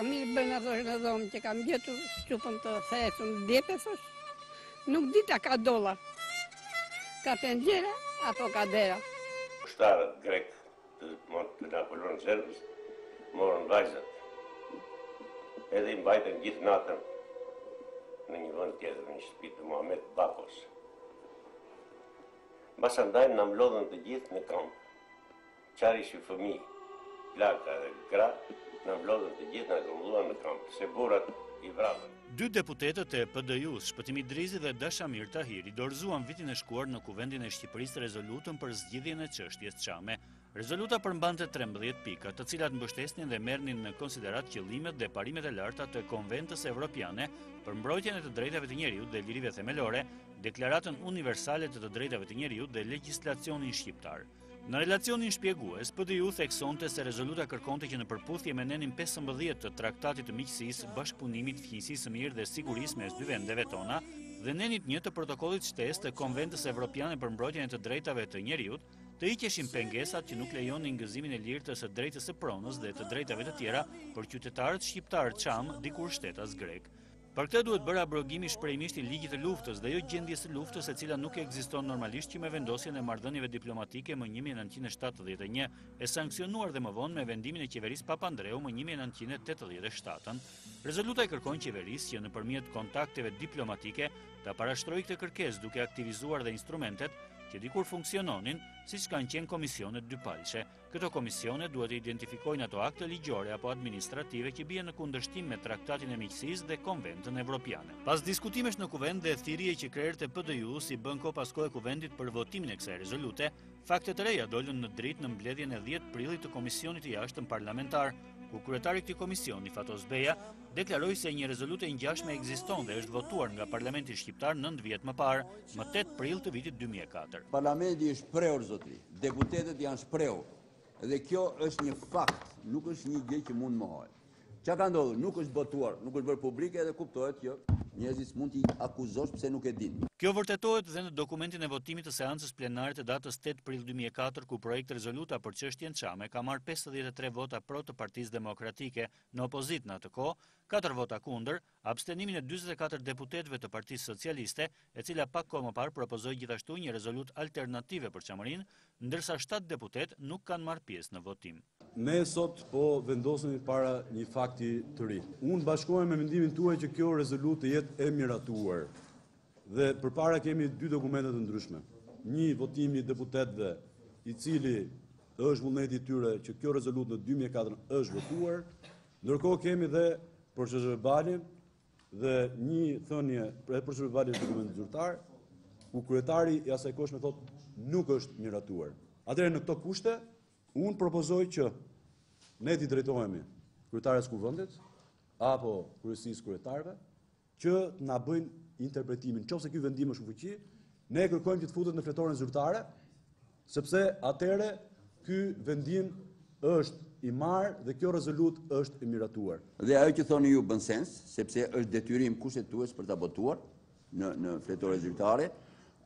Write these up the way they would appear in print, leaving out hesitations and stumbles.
mirë bëna thosh në dhomë që kam gjetur shqupën të thesën djepe, thosh. Nuk dita ka dolla. Ka tengjera apo ka dera. Ushtarët grek të Napoleon Zervës morën vajzat. Edhe i mbajtën gjithë natën në një vend tjetër, në një shtëpi të Muhamet Bakos. Pasandaj na mlodhën të gjithë në kamp. Qari ishte fëmijë, plaka dhe gra, na mlodhën të gjithë, na grumbulluan në kamp, se burrat i vrapën. Dy deputetët e PD-s, Shpëtimi Drizi dhe Dashamir Tahiri, dorëzuan vitin e shkuar në Kuvendin e Shqipërisë rezolutën për zgjidhjen e çështjes Çame. Rezoluta përmbante 13 pika, të cilat mbështesnin dhe merrnin në konsiderat qëllimet dhe parimet e larta të Konventës Evropiane për mbrojtjen e të drejtave të njeriut dhe lirive themelore, Deklaratën Universale të drejtave të njeriut dhe legjislacionin shqiptar. Në relacionin shpjegues, PD-ju theksonte se rezoluta kërkonte që në përputhje me nenin 15 të Traktatit të Miqësisë, Bashkëpunimit, Fqinjësisë së Mirë dhe Sigurisë mes dy vendeve tona dhe nenit 1 të protokollit shtesë të Konventës Evropiane për mbrojtjen e të drejtave të njeriut, të hiqeshin pengesat që nuk lejonin ngëzimin e lirë të së drejtës së pronës dhe të drejtave të tjera për qytetarët shqiptar Çam, dikur shtetas grek. Për këtë duhet bërë abrogimi shprehimisht i ligjit të luftës dhe jo gjendjes së luftës, e cila nuk ekziston normalisht që me vendosjen e marrëdhënieve diplomatike më 1971, e sankcionuar dhe më vonë me vendimin e qeverisë Papandreou më 1987. Rezoluta i kërkon qeverisë që nëpërmjet kontakteve diplomatike ta parashtrojë këtë kërkesë duke aktivizuar dhe instrumentet që dikur funksiononin, siç kanë qenë komisionet dypalqe. Këto komisione duhet të identifikojnë ato akte ligjore apo administrative që bien në kundërshtim me Traktatin e Miqësisë dhe Konventën Evropiane. Pas diskutimesh në Kuvend dhe thirrje që krerët e PD-ju si bën kohë pas kohë Kuvendit për votimin e kësaj rezolute, fakte të reja dolën në dritë në mbledhjen e 10 prillit të Komisionit të Jashtëm Parlamentar, ku kryetari i këtij komisioni, Fatos Beja, deklaroi se një rezolutë e ngjashme ekziston dhe është votuar nga Parlamenti Shqiptar 9 vjet më parë, më 8 prill të vitit 2004. Parlamenti është shprehur, zotëri. Deputetët janë shprehur. Dhe kjo është një fakt, nuk është një gjë që mund mohohet. Çka ka ndodhur? Nuk është botuar, nuk është bërë publike dhe kuptohet që njerëzit mund t'i akuzosh pse nuk e dinë. Kjo vërtetohet dhe në dokumentin e votimit të seancës plenare të datës 8 prill 2004, ku projekt rezoluta për çështjen Çame ka marrë 53 vota pro të Partisë Demokratike, në opozit në atë kohë, 4 vota kundër, abstenimin e 44 deputetëve të Partisë Socialiste, e cila pak kohë më parë propozoi gjithashtu një rezolutë alternative për Çamërinë, ndërsa 7 deputet nuk kanë marrë pjesë në votim. Ne sot po vendosemi para një fakti të ri. Unë bashkohem me mendimin tuaj që kjo rezolutë jetë e miratuar. Dhe përpara kemi 2 dokumente të ndryshme. Një, votimi i deputetëve, i cili është vullneti i tyre që kjo rezolutë në 2004 është votuar, ndërkohë kemi dhe procedurën dhe një thënie për procedurën e dokumentit zyrtar, ku kryetari i asaj koshme thotë nuk është miratuar. Atëherë në këto kushte, unë propozoj që ne t'i drejtohemi kryetares kuvendit apo kryesisë kryetarëve që na bëjnë interpretimin. Nëse ky vendim është në fuqi, ne kërkojmë që të futet në fletoren zyrtare, sepse atëherë ky vendim është i marrë dhe kjo rezolutë është e miratuar. Dhe ajo që thoni ju bën sens, sepse është detyrim kushtetues për ta votuar në fletoren zyrtare,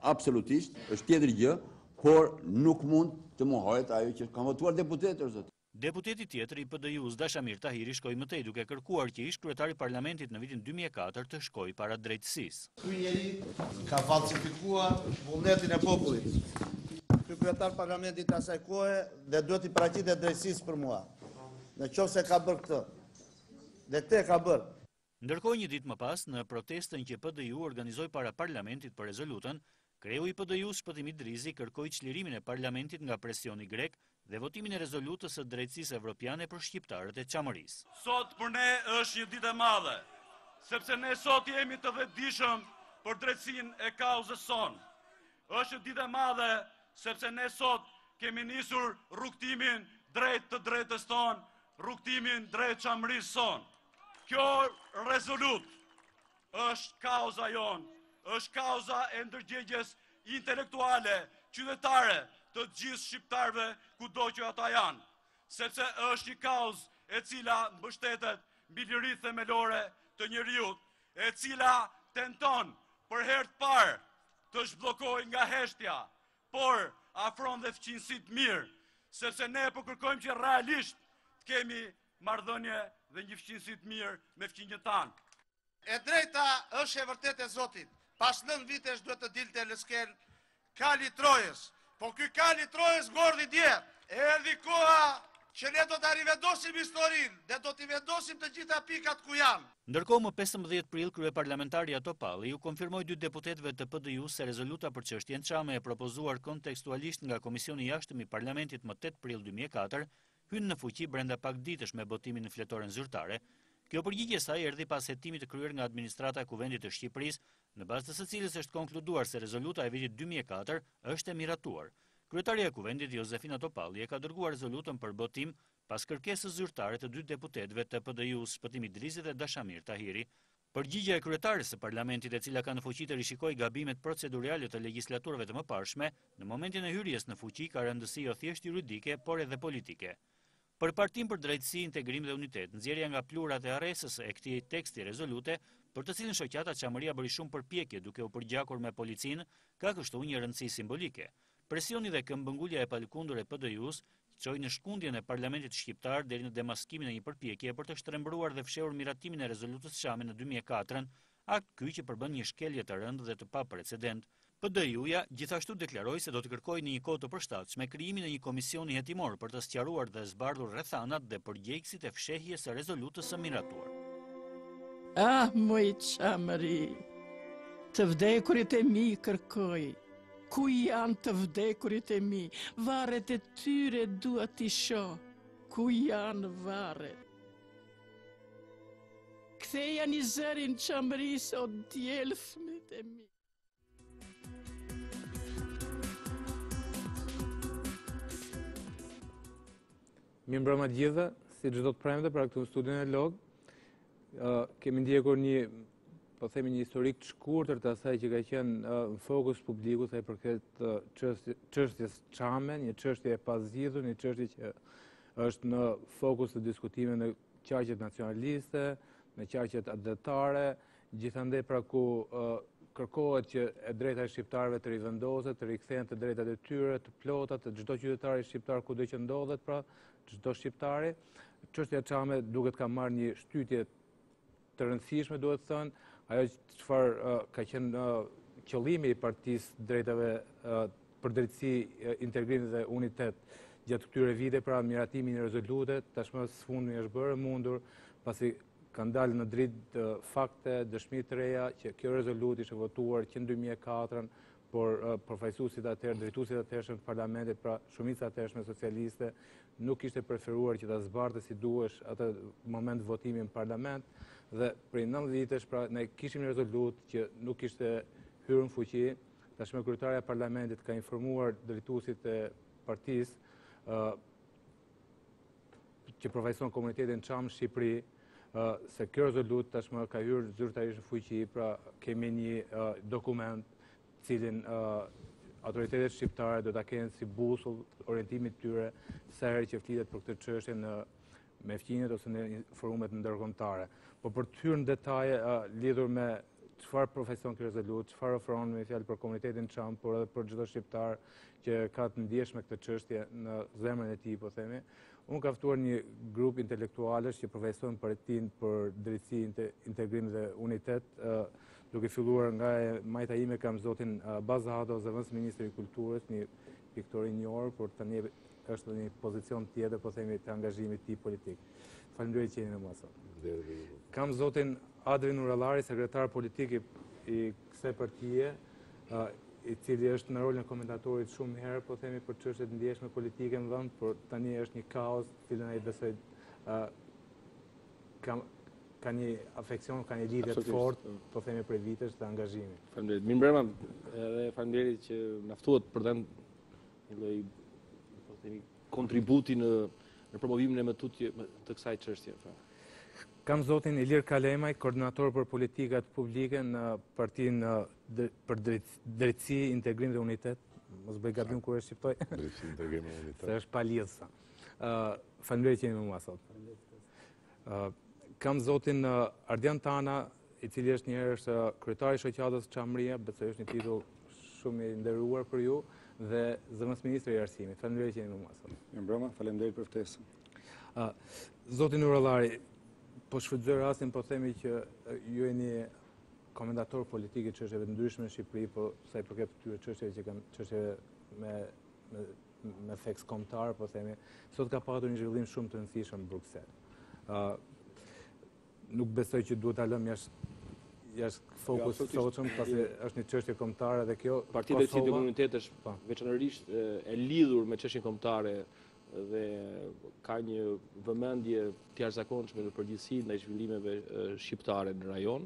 absolutisht është tjetër gjë, por nuk mund të mohohet ajo që kanë votuar deputetët, zot. Deputeti tjetër i PD-s, Dashamir Tahiri, shkoi më tej duke kërkuar që ish kryetari i Parlamentit në vitin 2004 të shkojë para drejtësisë. Ky njeri ka falsifikuar vullnetin e popullit. Ky kryetar Parlamentit asaj kohe dhe duhet i paraqitet drejtësisë për mua. Në qoftë se ka bërë këtë. Dhe këtë ka bërë. Ndërkohë një ditë më pas, në protestën që PD-ju organizoi para Parlamentit për rezolutën, kreu i PD-s Shpëtimi Drizi kërkoi çlirimin e Parlamentit nga presioni grek dhe votimin e rezolutës së Drejtësisë Evropiane për shqiptarët e Çamërisë. Sot për ne është një ditë e madhe, sepse ne sot jemi të vetëdijshëm për drejtësinë e kauzës sonë. Është një ditë e madhe sepse ne sot kemi nisur rrugtimin drejt të drejtës tonë, rrugtimin drejt Çamërisë sonë. Kjo rezolutë është kauza jonë, është kauza e ndërgjegjes intelektuale, qytetare të gjithë shqiptarëve kudo që ata janë, sepse është një kauzë e cila mbështetet mbi liritë themelore të njerëzit, e cila tenton për herë të parë të zhbllokojë nga heshtja, por afron dhe fqinësi të mirë, sepse ne po kërkojmë që realisht të kemi marrëdhënie dhe një fqinësit mirë me fqinjën tanë. E drejta është e vërtet e Zotit. Pas 9 vitesh duhet të dilte Leskel kali Trojës. Po ky kali Trojës gordi dje. Erdhi koha që ne do të rivendosim historinë dhe do t'i vendosim të gjitha pikat ku janë. Ndërkohë, më 15 prill, kryeparlamentari Topalli u konfirmoi 2 deputetëve të PD-s se rezoluta për çështjen Çame e propozuar kontekstualisht nga Komisioni i Jashtëm i Parlamentit më 8 prill 2004 hyn në fuqi brenda pak ditësh me botimin në fletoren zyrtare. Kjo përgjigje saj erdhi pas hetimit të kryer nga administrata e Kuvendit të Shqipërisë, në bazë të së cilës është konkluduar se rezoluta e vitit 2004 është e miratuar. Kryetaria e Kuvendit Jozefina Topalli e ka dërguar rezolutën për botim pas kërkesës zyrtare të 2 deputetëve të PD-s, Shpëtimi Drizi dhe Dashamir Tahiri. Përgjigja e kryetares së Parlamentit, e cila ka në fuqi të rishikojë gabimet procedurale të legjislaturave të mëparshme, në momentin e hyrjes në fuqi ka rëndësi jo thjesht juridike, por edhe politike. Për Partinë për Drejtësi, Integrim dhe Unitet, nxjerrja nga plurat e arresës e këtij teksti rezolute, për të cilën shoqata Çamëria bëri shumë përpjekje duke u përgjakur me policinë, ka kështu një rëndësi simbolike. Presioni dhe këmbëngulja e palëkundur e PD-s çoi në shkundjen e Parlamentit shqiptar deri në demaskimin e një përpjekje për të shtrembruar dhe fshehur miratimin e rezolutës Çame në 2004, akt ky që përbën një shkelje të rëndë dhe të paprecedent. PD-ja gjithashtu deklaroi se do të kërkojë në një kohë të përshtatshme krijimin e një komisioni hetimor për të sqaruar dhe zbardhur rrethanat dhe përgjegjësit e fshehjes së rezolutës së miratuar. Ah, moj Çamëri, të vdekurit e mi kërkoj. Ku janë të vdekurit e mi? Varet e tyre dua t'i shoh. Ku janë varet? Ktheja një zërin Çamëris o djelfmit e mi. Mirëmbrëma të gjithëve, si çdo të premte pra këtu në studion e Log, kemi ndjekur një historik të shkurtër të asaj që ka qenë në fokus publiku sa i përket çështjes Çame, një çështje e pazgjidhur, një çështje që është në fokus të diskutimeve në qarqet nacionaliste, në qarqet atletare, gjithandej pra ku kërkohet që e drejta e shqiptarëve të rivendoset, të rikthehen të drejtat e tyre, të plota, të çdo qytetari shqiptar kudo që ndodhet, pra çdo shqiptari. Çështja Çame duket ka marrë një shtytje të rëndësishme, duhet thënë, ajo çfarë ka qenë qëllimi i Partisë Drejtave për Drejtësi, Integrim dhe Unitet gjatë këtyre vite, pra miratimin e rezolute, tashmë sfundmi është bërë mundur, pasi kanë dalë në dritë fakte, dëshmi të reja që kjo rezolut ishte votuar që në 2004, por përfaqësuesit atëherë, drejtuesit atëhershëm të Parlamentit, pra shumica atëhershme socialiste, nuk ishte preferuar që ta zbardhte si duhesh atë moment votimi në Parlament, dhe prej 9 vitesh pra ne kishim një rezolut që nuk ishte hyrë në fuqi. Tashmë kryetaria e Parlamentit ka informuar drejtuesit e partisë që përfaqëson komunitetin Çam Shqipëri, se kjo rezolut tashmë ka hyrë zyrtarisht në fuqi, pra kemi një dokument cilin autoritetet shqiptare do ta kenë si busull orientimit tyre sa herë që flitet për këtë çështje me fqinjet ose në forumet ndërkombëtare. Po për të hyrë në detaje lidhur me çfarë profesion ky rezolut, çfarë ofron me fjalë për komunitetin Çam, por edhe për çdo shqiptar që ka të ndjeshme këtë çështje në zemrën e tij, po themi. Unë ka ftuar një grup intelektualesh që përfaqësojnë Partinë për Drejtësi, Integrim dhe Unitet, duke filluar nga majta ime kam zotin Bazado, zëvendës ministri i Kulturës, një piktor i njohur, por tani është në një pozicion tjetër, po themi, të angazhimit të tij politik. Faleminderit që jeni me mua sot. Kam zotin Adrin Urallari, sekretar politik i kësaj partie, i cili është në rolin e komentatorit shumë herë, po themi, për çështje të ndjeshme politike në vend, por tani është një kaos, cilën ai besoj ka një afeksion, ka një lidhje të fortë, po themi, prej vitesh të angazhimit. Faleminderit. Mirëmbrëma, edhe faleminderit që na ftuat për të një lloj, po themi, kontributi në promovimin e të kësaj çështje. Kam zotin Ilir Kalemaj, koordinator për politikat publike në Partinë për Drejtësi, Integrim dhe Unitet. Mos bëj gabim kur e shqiptoj. Drejtësi, Integrim dhe Unitet. Se është palidhsa. Faleminderit që jeni me mua sot. Kam zotin Ardian Tana, i cili është njëherë është kryetari i shoqatës Çamëria, besoj është një titull shumë i nderuar për ju, dhe zëvendës ministri i Arsimit. Faleminderit që jeni me mua sot. Mirëmbrëma, faleminderit për ftesën. Zotin Urallari, Po shfrytëzoj rastin, po themi që ju jeni komentator politik i çështjeve të ndryshme në Shqipëri, po sa i përket këtyre çështjeve që kanë çështje me theks kombëtar, po themi, sot ka patur një zhvillim shumë të rëndësishëm në Bruksel. Nuk besoj që duhet ta lëmë jashtë fokus sotshëm, pasi është një çështje kombëtare dhe kjo Partia e Drejtësisë dhe Komunitetit është veçanërisht e lidhur me çështjen kombëtare dhe ka një vëmendje të jashtëzakonshme në përgjithësi ndaj zhvillimeve shqiptare në rajon.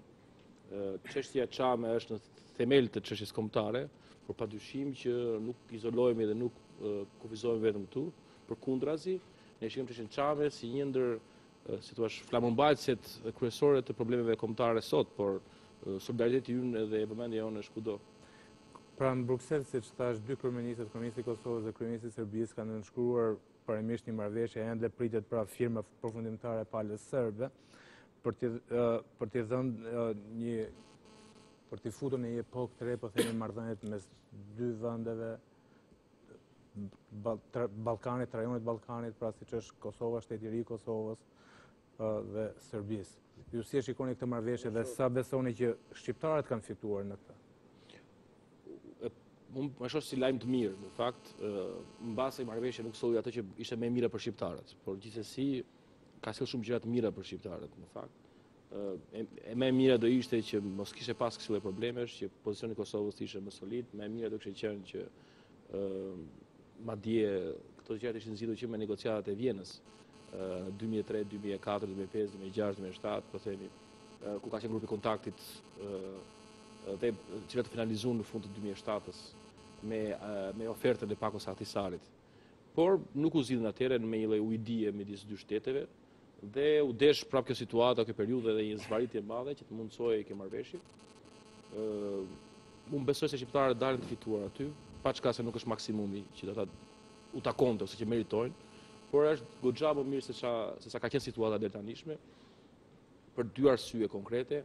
Çështja e Çame është në themel të çështjes kombëtare, por padyshim që nuk izolohemi dhe nuk kufizohemi vetëm këtu, përkundrazi, ne shihim çështjen e Çame si një ndër si thua flamumbajtësit kryesore të problemeve kombëtare sot, por solidariteti ynë dhe vëmendja jonë është kudo. Pra në Bruksel, siç thash, dy kryeministët, kryeministri i Kosovës dhe kryeministri i Serbisë kanë nënshkruar parimisht një marrëveshje, ende pritet pra firma përfundimtare e palës serbe për t'i dhënë për t'i futur në një epokë të re, po themi marrëdhëniet mes dy vendeve Ballkanit, rajonit Ballkanit, pra siç është Kosova, shteti i ri i Kosovës dhe Serbisë. Ju si e shikoni këtë marrëveshje dhe sa besoni që shqiptarët kanë fituar në këtë? Unë më shoh si lajm të mirë, në fakt, mbase marrëveshja nuk solli atë që ishte më e mira për shqiptarët, por gjithsesi ka sjellë shumë gjëra të mira për shqiptarët, në fakt. E më e mira do ishte që mos kishte pas kësaj problemesh, që pozicioni i Kosovës ishte më solid, më e mira do kishte qenë që madje këto gjëra ishin zgjidhur që me negociatat e Vienës 2003, 2004, 2005, 2006, 2007, po themi, ku ka qenë grupi kontaktit dhe cilat të finalizuan në fund të 2007-s me ofertën e Pakos Ahtisarit. Por nuk u zgjidhen atëherë me një lloj ujëdie midis dy shteteve dhe u desh prapë kjo situata, kjo periudhë dhe një zvarritje e madhe që të mundsojë kjo marrëveshje. Unë besoj se shqiptarët dalin të fituar aty, pa çka se nuk është maksimumi që ata u takonte ose që meritojnë, por është goxha më mirë se sa ka qenë situata deri tanishme për dy arsye konkrete.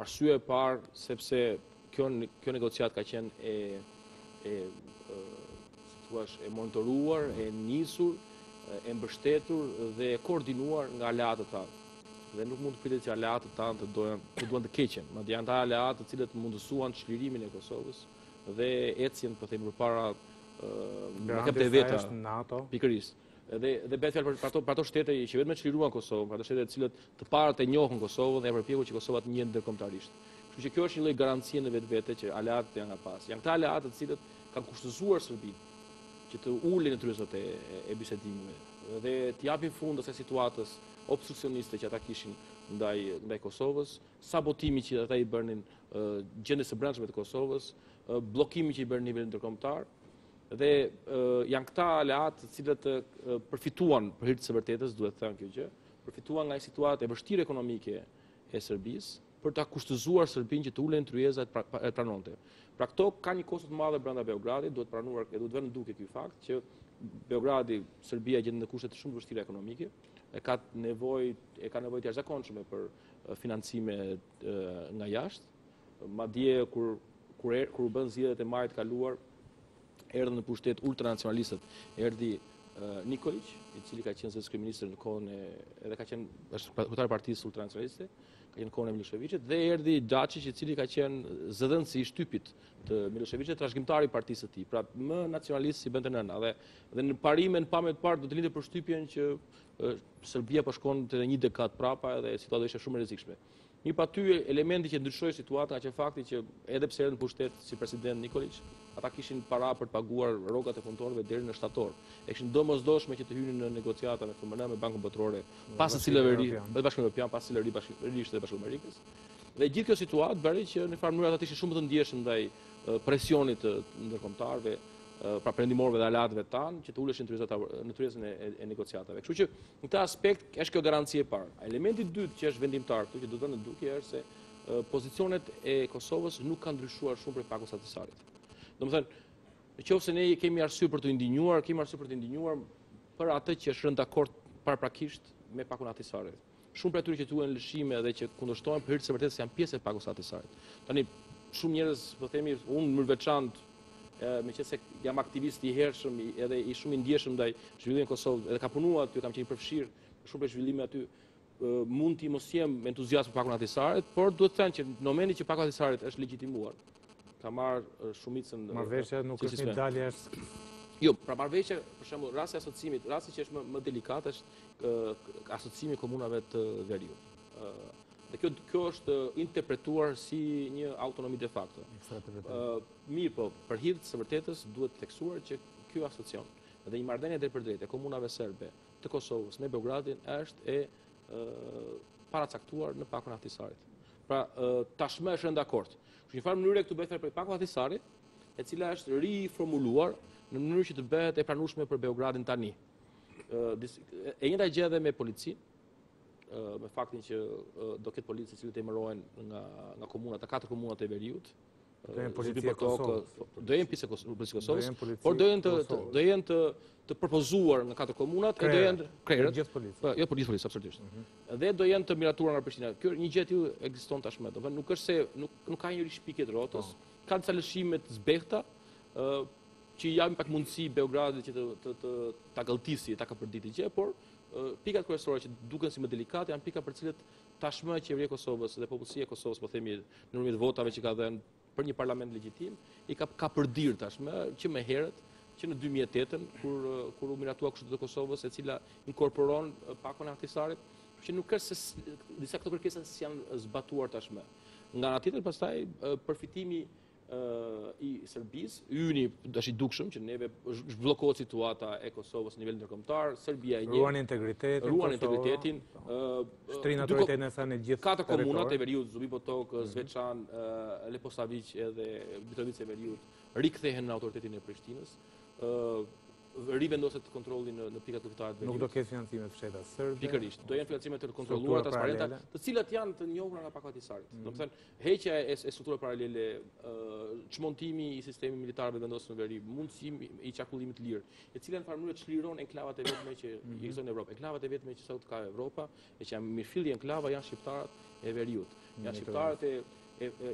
Arsye e parë sepse kjo negociat ka qenë e monitoruar, e nisur, e mbështetur dhe e koordinuar nga aleatët tanë. Dhe nuk mund të pritet që aleatët tanë të duan të keqen, madje janë ta aleatë të cilët mundësuan çlirimin e Kosovës dhe ecjen, po them, përpara të veta NATO. Pikërisht. Dhe bëhet fjalë për ato shtete që vetëm çliruan Kosovën, për ato shtete të cilët të parat e njohën Kosovën dhe e përpjekur që Kosova të njihet ndërkombëtarisht. Kështu që kjo është një lloj garancie në vetvete që aleatët janë pas. Janë këta aleatë të cilët kanë kushtëzuar Serbinë që të ulin në tryezat e bisedimeve dhe të japin fund asaj situatës obstruksioniste që ata kishin ndaj Kosovës, sabotimi që ata i bënin gjendjes së brendshme të Kosovës, bllokimi që i bënin në nivel ndërkombëtar. Dhe janë këta aleatë të cilët përfituan për hir të së vërtetës, duhet thënë kjo gjë, përfituan nga një situatë e vështirë ekonomike e Serbisë për ta kushtëzuar Serbinë që të ulen tryeza e pranonte. Pra këto ka një kosto të madhe brenda Beogradit, duhet pranuar e duhet vënë në duke ky fakt që Beogradi, Serbia gjendet në kushte shumë të vështira ekonomike, ka nevojë të jashtëzakonshme për financime nga jashtë. Madje kur u bën zgjedhjet e majit kaluar, erdhën në pushtet ultranacionalistët, erdhi Nikolić, i cili ka qenë kryeminist në kohën edhe ka qenë kryetar i partisë ultranacionaliste, ka qenë në kohën e Miloševićit, dhe erdhi Dačić, i cili ka qenë zëdhënësi i shtypit të Miloševićit, trashëgimtari i partisë së tij, pra më nacionalist si bënte nëna. Dhe në parime, në pamje të parë do të lindte përshtypjen që Serbia po shkon te një dekadë prapa dhe situata ishte shumë e rrezikshme. Një pa ty elementi që ndryshoi situata që fakti që edhe pse erdhën në pushtet si president Nikolić, ata kishin para për të paguar rrogat e punëtorëve deri në shtator. E kishin domosdoshme që të hynin në negociata me FMN, me Bankën Botërore, pas së cilëve Bashkimi Evropian, pas së ri Bashkisë së Amerikës. Dhe gjithë kjo situatë bëri që në farë mënyrë ata ishin shumë të ndjeshëm ndaj presionit të ndërkombëtarëve, pra perëndimorëve dhe aleatëve tanë, që të uleshin në tryezën e negociatave. Kështu që në këtë aspekt është kjo garanci e parë. Elementi i dytë që është vendimtar këtu, që do të vënë në dukje, është se pozicionet e Kosovës nuk kanë ndryshuar shumë prej Pakos Ahtisarit. Domethënë, nëse ne kemi arsye për të ndinjuar për atë që është rënë dakord paraprakisht me Pakun Ahtisarit. Shumë prej atyre që thuhen lëshime dhe që kundërshtohen për hir të së vërtetës janë pjesë e Pakos Ahtisarit. Tani shumë njerëz, po themi, unë më veçantë, meqense jam aktivist i hershëm edhe i shumë i ndjeshëm ndaj zhvillimit të Kosovës, edhe kam punuar aty, kam qenë përfshirë shumë për zhvillime aty. mund t'i mos jem entuziast për pakun atisarit, por duhet të thënë që në momentin që paku atisarit është legjitimuar, ka marrë shumicën Marrëveshja nuk është një dalje është. Jo, pra marrëveshja, për shembull, rasti i asociimit, rasti që është më delikat është asociimi i komunave të veriut. Dhe kjo është interpretuar si një autonomi de facto. Mirë, po, për hir të së vërtetës duhet të theksuar që ky asocion dhe një marrëdhënie drejtpërdrejtë e komunave serbe të Kosovës me Beogradin është paracaktuar në pakun Ahtisarit. Pra, tashmë është rënë dakord. Në një farë mënyrë këtu bëhet për pakun Ahtisarit, e cila është riformuluar në mënyrë që të bëhet e pranueshme për Beogradin tani. E njëjta gjë edhe me policinë, me faktin që do ketë policë që të emërohen nga komunat, 4 komunat e veriut. Do jenë policia e Kosovës. Do jenë pjesë e Kosovës, por do jenë të propozuar nga 4 komunat e do jenë krerët. Gjithë policë. Jo për gjithë policë, absolutisht. Dhe do jenë të miratuar nga Prishtina. Kjo një gjë tillë ekziston tashmë. Do thënë nuk është se nuk ka një rishpikje të rrotës, ka disa lëshime të zbehta që japin pak mundësi Beogradit që ta galltisi, ta kapërditi gjë, por pikat kryesore që duken si më delikate janë pika për cilët tashmë qeveria e Kosovës dhe popullsia e Kosovës, po themi në nëpërmjet votave që ka dhënë për një parlament legjitim, i ka përdir tashmë që më herët, që në 2008 kur u miratua Këshillli të Kosovës, e cila inkorporon pakun e Ahtisarit, që nuk është se disa këto kërkesa janë zbatuar tashmë. Nga ana tjetër pastaj përfitimi i Serbisë, hyni është i dukshëm që neve zhbllokohet situata e Kosovës në nivel ndërkombëtar, Serbia e ruan integritetin, shtrin autoritetin e saj në gjithë 4 komunat e veriut, Zubipotok, Zvečan, Leposavić edhe Mitrovica e veriut rikthehen në autoritetin e Prishtinës. Rivendoset kontrollin në pikat kufitare të veriut. Nuk do ketë financime të fshehta serbe. Pikërisht, do jenë financime të kontrolluara, transparente, të cilat janë të njohura nga paku Ahtisarit. Do të thënë, heqja e strukturave paralele, çmontimi i sistemit militar vendosur në veri, mundësi i qarkullimit të lirë, e cila në farë mënyrë çliron enklavat e vetme që ekzistojnë në Evropë. Enklavat e vetme që sot ka Evropa, e që janë mirëfilli enklava janë shqiptarët e veriut. Janë shqiptarët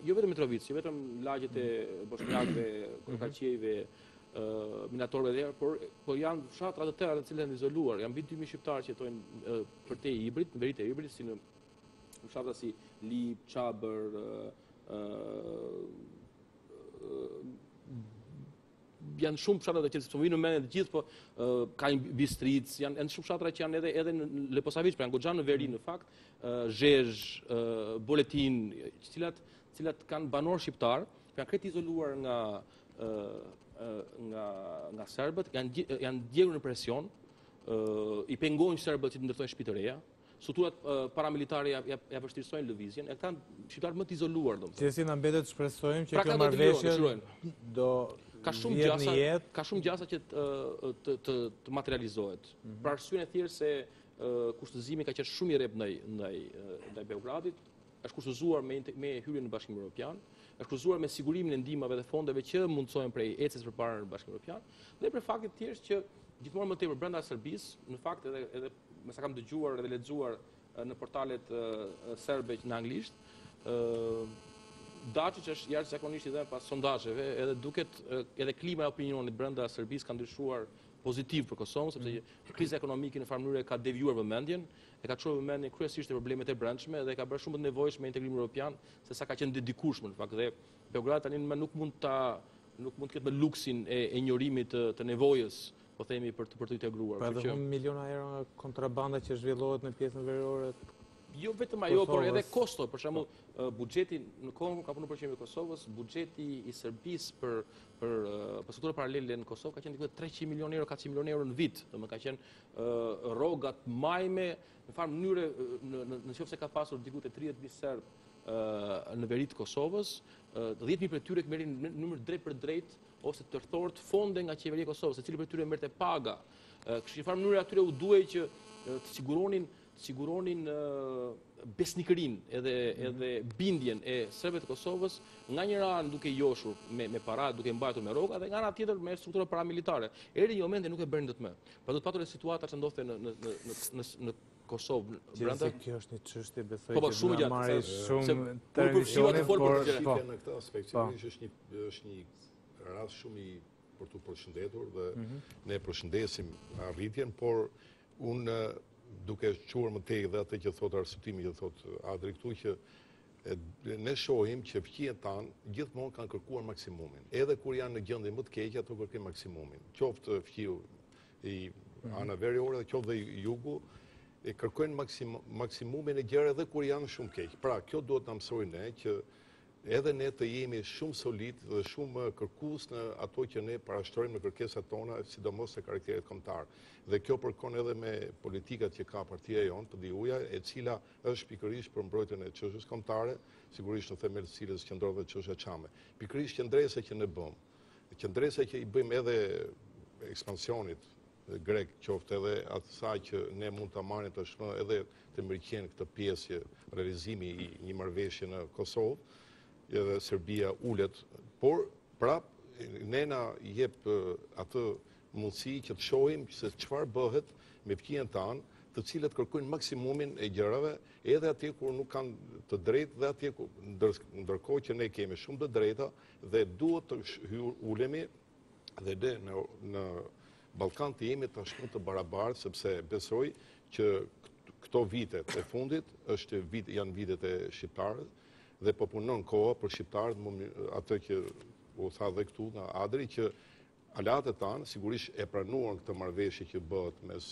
jo vetëm Mitrovic, jo vetëm lagjet e bosnjakëve, krokaqiejve, minatorëve dhe por janë fshatra të tjera të cilat janë izoluar. Janë mbi 2000 shqiptarë që jetojnë përtej hibrid, në veri të hibrid, si në fshatra si Lip, Çabër, janë shumë fshatra të që vinë në mendje të gjithë, po ka një Bistric, janë shumë fshatra që janë edhe në Leposavić, pra janë goxha në veri në fakt, Zhezh, Boletin, cilat kanë banor shqiptar, janë krejt izoluar nga serbët, janë djegur në presion, i pengojnë serbët që të ndërtojnë shtëpi të reja, strukturat paramilitare ja vështirësojnë lëvizjen, e këta shqiptarët më të izoluar, domethënë. Si na mbetet të shpresojmë që kjo marrëveshje do ka shumë gjasa që të materializohet. Për arsyeën e thjeshtë se kushtëzimi ka qenë shumë i rreptë ndaj Beogradit, është kushtozuar me hyrjen në Bashkimin Evropian, është kushtozuar me sigurimin e ndihmave dhe fondeve që mundsohen prej ecjes përpara në Bashkimin Evropian, dhe për faktin të thjeshtë që gjithmonë më tepër brenda Serbisë, në fakt edhe me sa kam dëgjuar edhe lexuar në portalet serbe në anglisht, Dačić është jashtëzakonisht i dhënë pas sondazheve, edhe duket edhe klima e opinionit brenda Serbisë ka ndryshuar pozitiv për Kosovën, sepse kriza ekonomike në farë mënyrë ka devijuar vëmendjen, e ka çuar vëmendjen kryesisht te problemet e brendshme dhe ka bërë shumë të nevojshme integrimin evropian se sa ka qenë dikurshëm në fakt. Dhe Beograd tani nuk mund të ketë luksin e njorimit të nevojës, po themi për të integruar. Pra edhe miliona euro nga kontrabanda që zhvillohet në pjesën veriore. Jo vetëm ajo, por edhe kosto, për shembull, buxheti në kohën ka punuar për qeverin e Kosovës, buxheti i Serbisë për struktura paralele në Kosovë ka qenë diku 300 milionë euro, 400 milionë euro në vit. Domethënë ka qenë rrogat majme, në farë mënyrë nëse ka pasur diku te 30.000 serb në veri të Kosovës, 10.000 prej tyre merrin në numër drejt për drejt ose tërthort fonde nga qeveria e Kosovës, secili prej tyre merrte paga. Kështu në farë mënyrë atyre u duhej që të siguronin besnikërinë edhe bindjen e serbëve të Kosovës, nga njëra anë duke joshur me para, duke mbajtur me rroga, dhe nga ana tjetër me struktura paramilitare. Eri një moment e nuk e bërin dot më. Pra do të patur situata që ndodhte në Kosovë brenda. Se kjo është një çështje besoj që do marrë shumë televizionin, por në këtë aspekt është një rast shumë i për të përshëndetur dhe ne përshëndesim arritjen, por unë duke quar më tej dhe atë që thot arsëtimi që thot Adri këtu, që ne shohim që fqinjet tanë gjithmonë kanë kërkuar maksimumin. Edhe kur janë në gjendje më të keqe, ato kërkojnë maksimumin. Qoftë fqiu i ana veriore dhe qoftë dhe jugu, e kërkojnë maksimumin e gjëra edhe kur janë shumë keq. Pra, kjo duhet na mësojë ne që edhe ne të jemi shumë solid dhe shumë kërkues në ato që ne parashtrojmë në kërkesat tona, sidomos në karakterit kombëtar. Dhe kjo përkon edhe me politikat që ka partia jonë, PDU-ja, e cila është pikërisht për mbrojtjen e çështjes kombëtare, sigurisht në themel të cilës qëndron dhe çështja çame. Pikërisht qëndresa që ne bëmë, qëndresa që i bëjmë edhe ekspansionit grek, qoftë edhe atësaj që ne mund ta marrim tashmë edhe të mirëqen këtë pjesë realizimi i një marrëveshje në Kosovë, edhe Serbia ulet, por prap ne na jep atë mundësi që të shohim se çfarë bëhet me fqinjet tanë, të cilët kërkojnë maksimumin e gjërave, edhe atje kur nuk kanë të drejtë dhe atje ndërkohë që ne kemi shumë të drejta dhe duhet të ulemi dhe ne në Ballkan të jemi tashmë të barabartë, sepse besoj që këto vitet e fundit janë vitet e shqiptarëve dhe po punon koha për shqiptarët, atë që u tha dhe këtu nga Adri, që aleatët tanë sigurisht e pranuar këtë marrëveshje që bëhet mes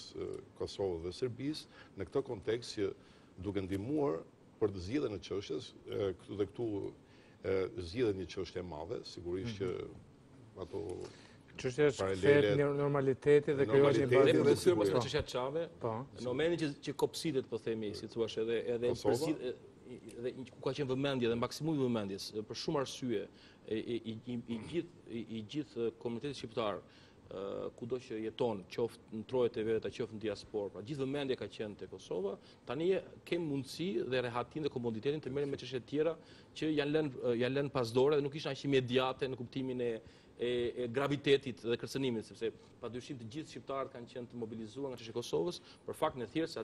Kosovës dhe Serbisë, në këtë kontekst që duke ndihmuar për të zgjidhjen e çështjes, dhe këtu zgjidhet një çështje e madhe, sigurisht që ato çështja është kthehet në normaliteti dhe krijohet një bazë. Dhe për të thyer pas çështja çave, në momentin që kopsitet, po themi, si thua, edhe dhe ku ka qenë vëmendje dhe maksimumi i vëmendjes për shumë arsye i gjithë komunitetit shqiptar, kudo që jeton, qoftë në trojet e veta, qoftë në diasporë, pra gjithë vëmendja ka qenë te Kosova, tani kemi mundësi dhe rehatin dhe komoditetin të merrem me çështje të tjera që janë lënë pas dore dhe nuk ishin aq imediate në kuptimin e gravitetit dhe kërcënimit, sepse padyshim të gjithë shqiptarët kanë qenë të mobilizuar nga çështja e Kosovës, për faktin e thjeshtë se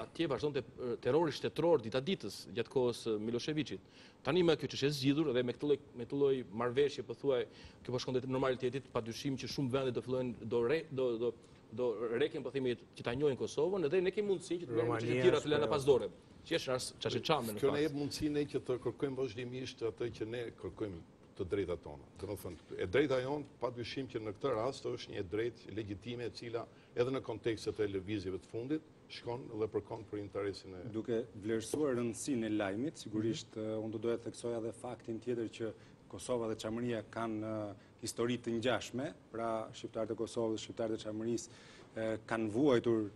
atje vazhdonte terrori shtetëror dita ditës gjatë kohës Miloševićit. Tani me kjo çështje zgjidhur dhe me këtë lloj marrëveshje, pothuaj, kjo po shkon te normalitetit, padyshim që shumë vende do fillojnë do reken, po themi, që ta njohin Kosovën, edhe ne kemi mundësi që të merrem me çështje të tjera të lëna pas dore. Që është çështje çame në fakt. Kjo na jep mundësinë që të kërkojmë vazhdimisht atë që ne kërkojmë të drejtat tona. Domethënë, e drejta jonë padyshim që në këtë rast është një drejtë legjitime e cila edhe në kontekstet e lëvizjeve të fundit shkon dhe përkon për interesin e... Duke vlerësuar rëndësinë e lajmit, sigurisht unë do doja të theksoja edhe faktin tjetër që Kosova dhe Çamëria kanë histori të ngjashme, pra shqiptarët e Kosovës, shqiptarët e Çamërisë kanë vuajtur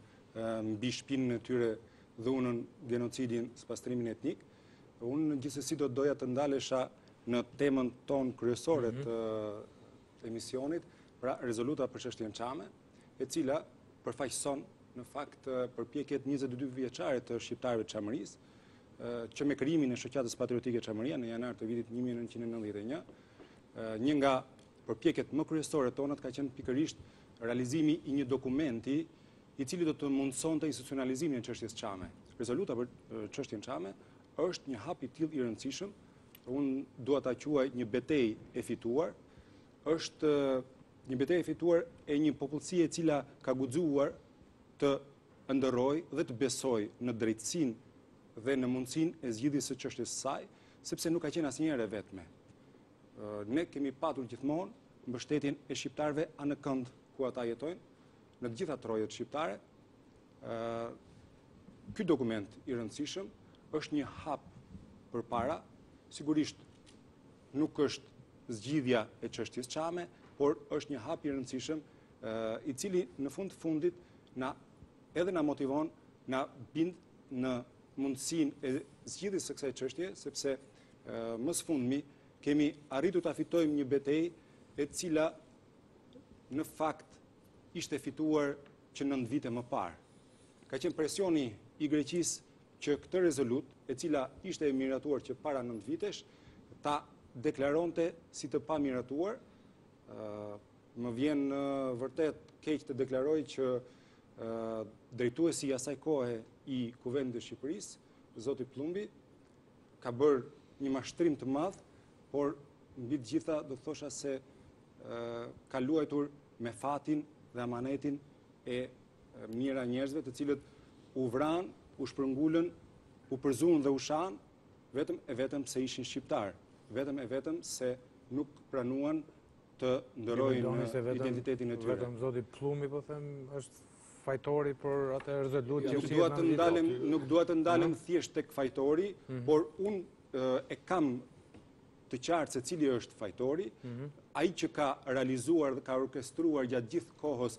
mbi shpinën e tyre dhunën, genocidin, spastrimin etnik. Unë gjithsesi do doja të ndalesha në temën tonë kryesore të emisionit, pra rezoluta për çështjen çame, e cila përfaqëson në fakt përpjekjet 22 vjeçare të shqiptarëve të Çamërisë, që me krijimin e shoqatës patriotike Çamëria në janar të vitit 1991, një nga përpjekjet më kryesore tonat ka qenë pikërisht realizimi i një dokumenti i cili do të mundsonte institucionalizimin e çështjes çame. Rezoluta për çështjen çame është një hap i tillë i rëndësishëm, unë dua ta quaj një betejë e fituar, është një betejë e fituar e një popullsie e cila ka guxuar të ndërrojë dhe të besojë në drejtësinë dhe në mundësinë e zgjidhjes së çështjes së saj, sepse nuk ka qenë asnjëherë e vetme. Ne kemi patur gjithmonë mbështetjen e shqiptarëve anë kënd ku ata jetojnë, në të gjitha trojet shqiptare. Ky dokument i rëndësishëm është një hap përpara, sigurisht nuk është zgjidhja e çështjes çame, por është një hap i rëndësishëm i cili në fundit edhe na motivon, na bind në mundësinë e zgjidhjes së kësaj çështje, sepse më së fundmi kemi arritur ta fitojmë një betejë e cila në fakt ishte fituar që 9 vite më parë. Ka qenë presioni i Greqisë që këtë rezolut, e cila ishte e miratuar që para 9 vitesh, ta deklaronte si të pa miratuar. Më vjen vërtet keq të deklaroj që drejtuesi i asaj kohe i Kuvendit të Shqipërisë, zoti Plumbi, ka bërë një mashtrim të madh, por mbi të gjitha do thosha se ka luajtur me fatin dhe amanetin e mira njerëzve të cilët u vran, u shpërngullën, u përzun dhe u shan, vetëm se ishin shqiptar, vetëm se nuk pranuan të ndërojnë identitetin e tyre. Vetëm zoti Plumi, po them, është fajtori për atë rezolut që Nuk dua të ndalem thjesht tek fajtori, por unë e kam të qartë se cili është fajtori, ai që ka realizuar dhe ka orkestruar gjatë gjithë kohës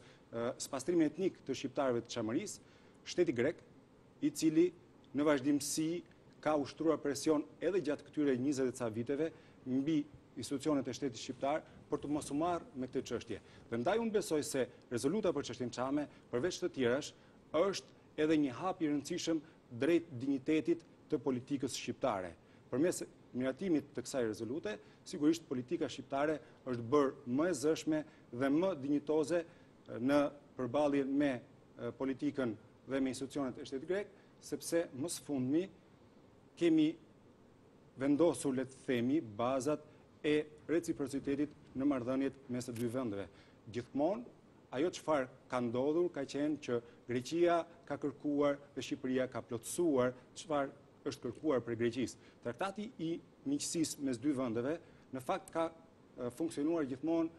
spastrimin etnik të shqiptarëve të Çamërisë, shteti grek, i cili në vazhdimsi ka ushtruar presion edhe gjatë këtyre 20 e ca viteve mbi institucionet e shtetit shqiptar për të mos u marrë me këtë çështje. Dhe ndaj unë besoj se rezoluta për çështjen Çame, përveç të tjerash, është edhe një hap i rëndësishëm drejt dinjitetit të politikës shqiptare. Përmes miratimit të kësaj rezolute, sigurisht politika shqiptare është bërë më e zëshme dhe më dinjitoze në përballje me politikën dhe me institucionet e shtetit grek, sepse më së fundmi kemi vendosur, le të themi, bazat e reciprocitetit në marrëdhëniet mes të dy vendeve. Gjithmonë, ajo çfarë ka ndodhur ka qenë që Greqia ka kërkuar dhe Shqipëria ka plotësuar çfarë është kërkuar për Greqisë. Traktati i miqësisë mes dy vendeve në fakt ka funksionuar gjithmonë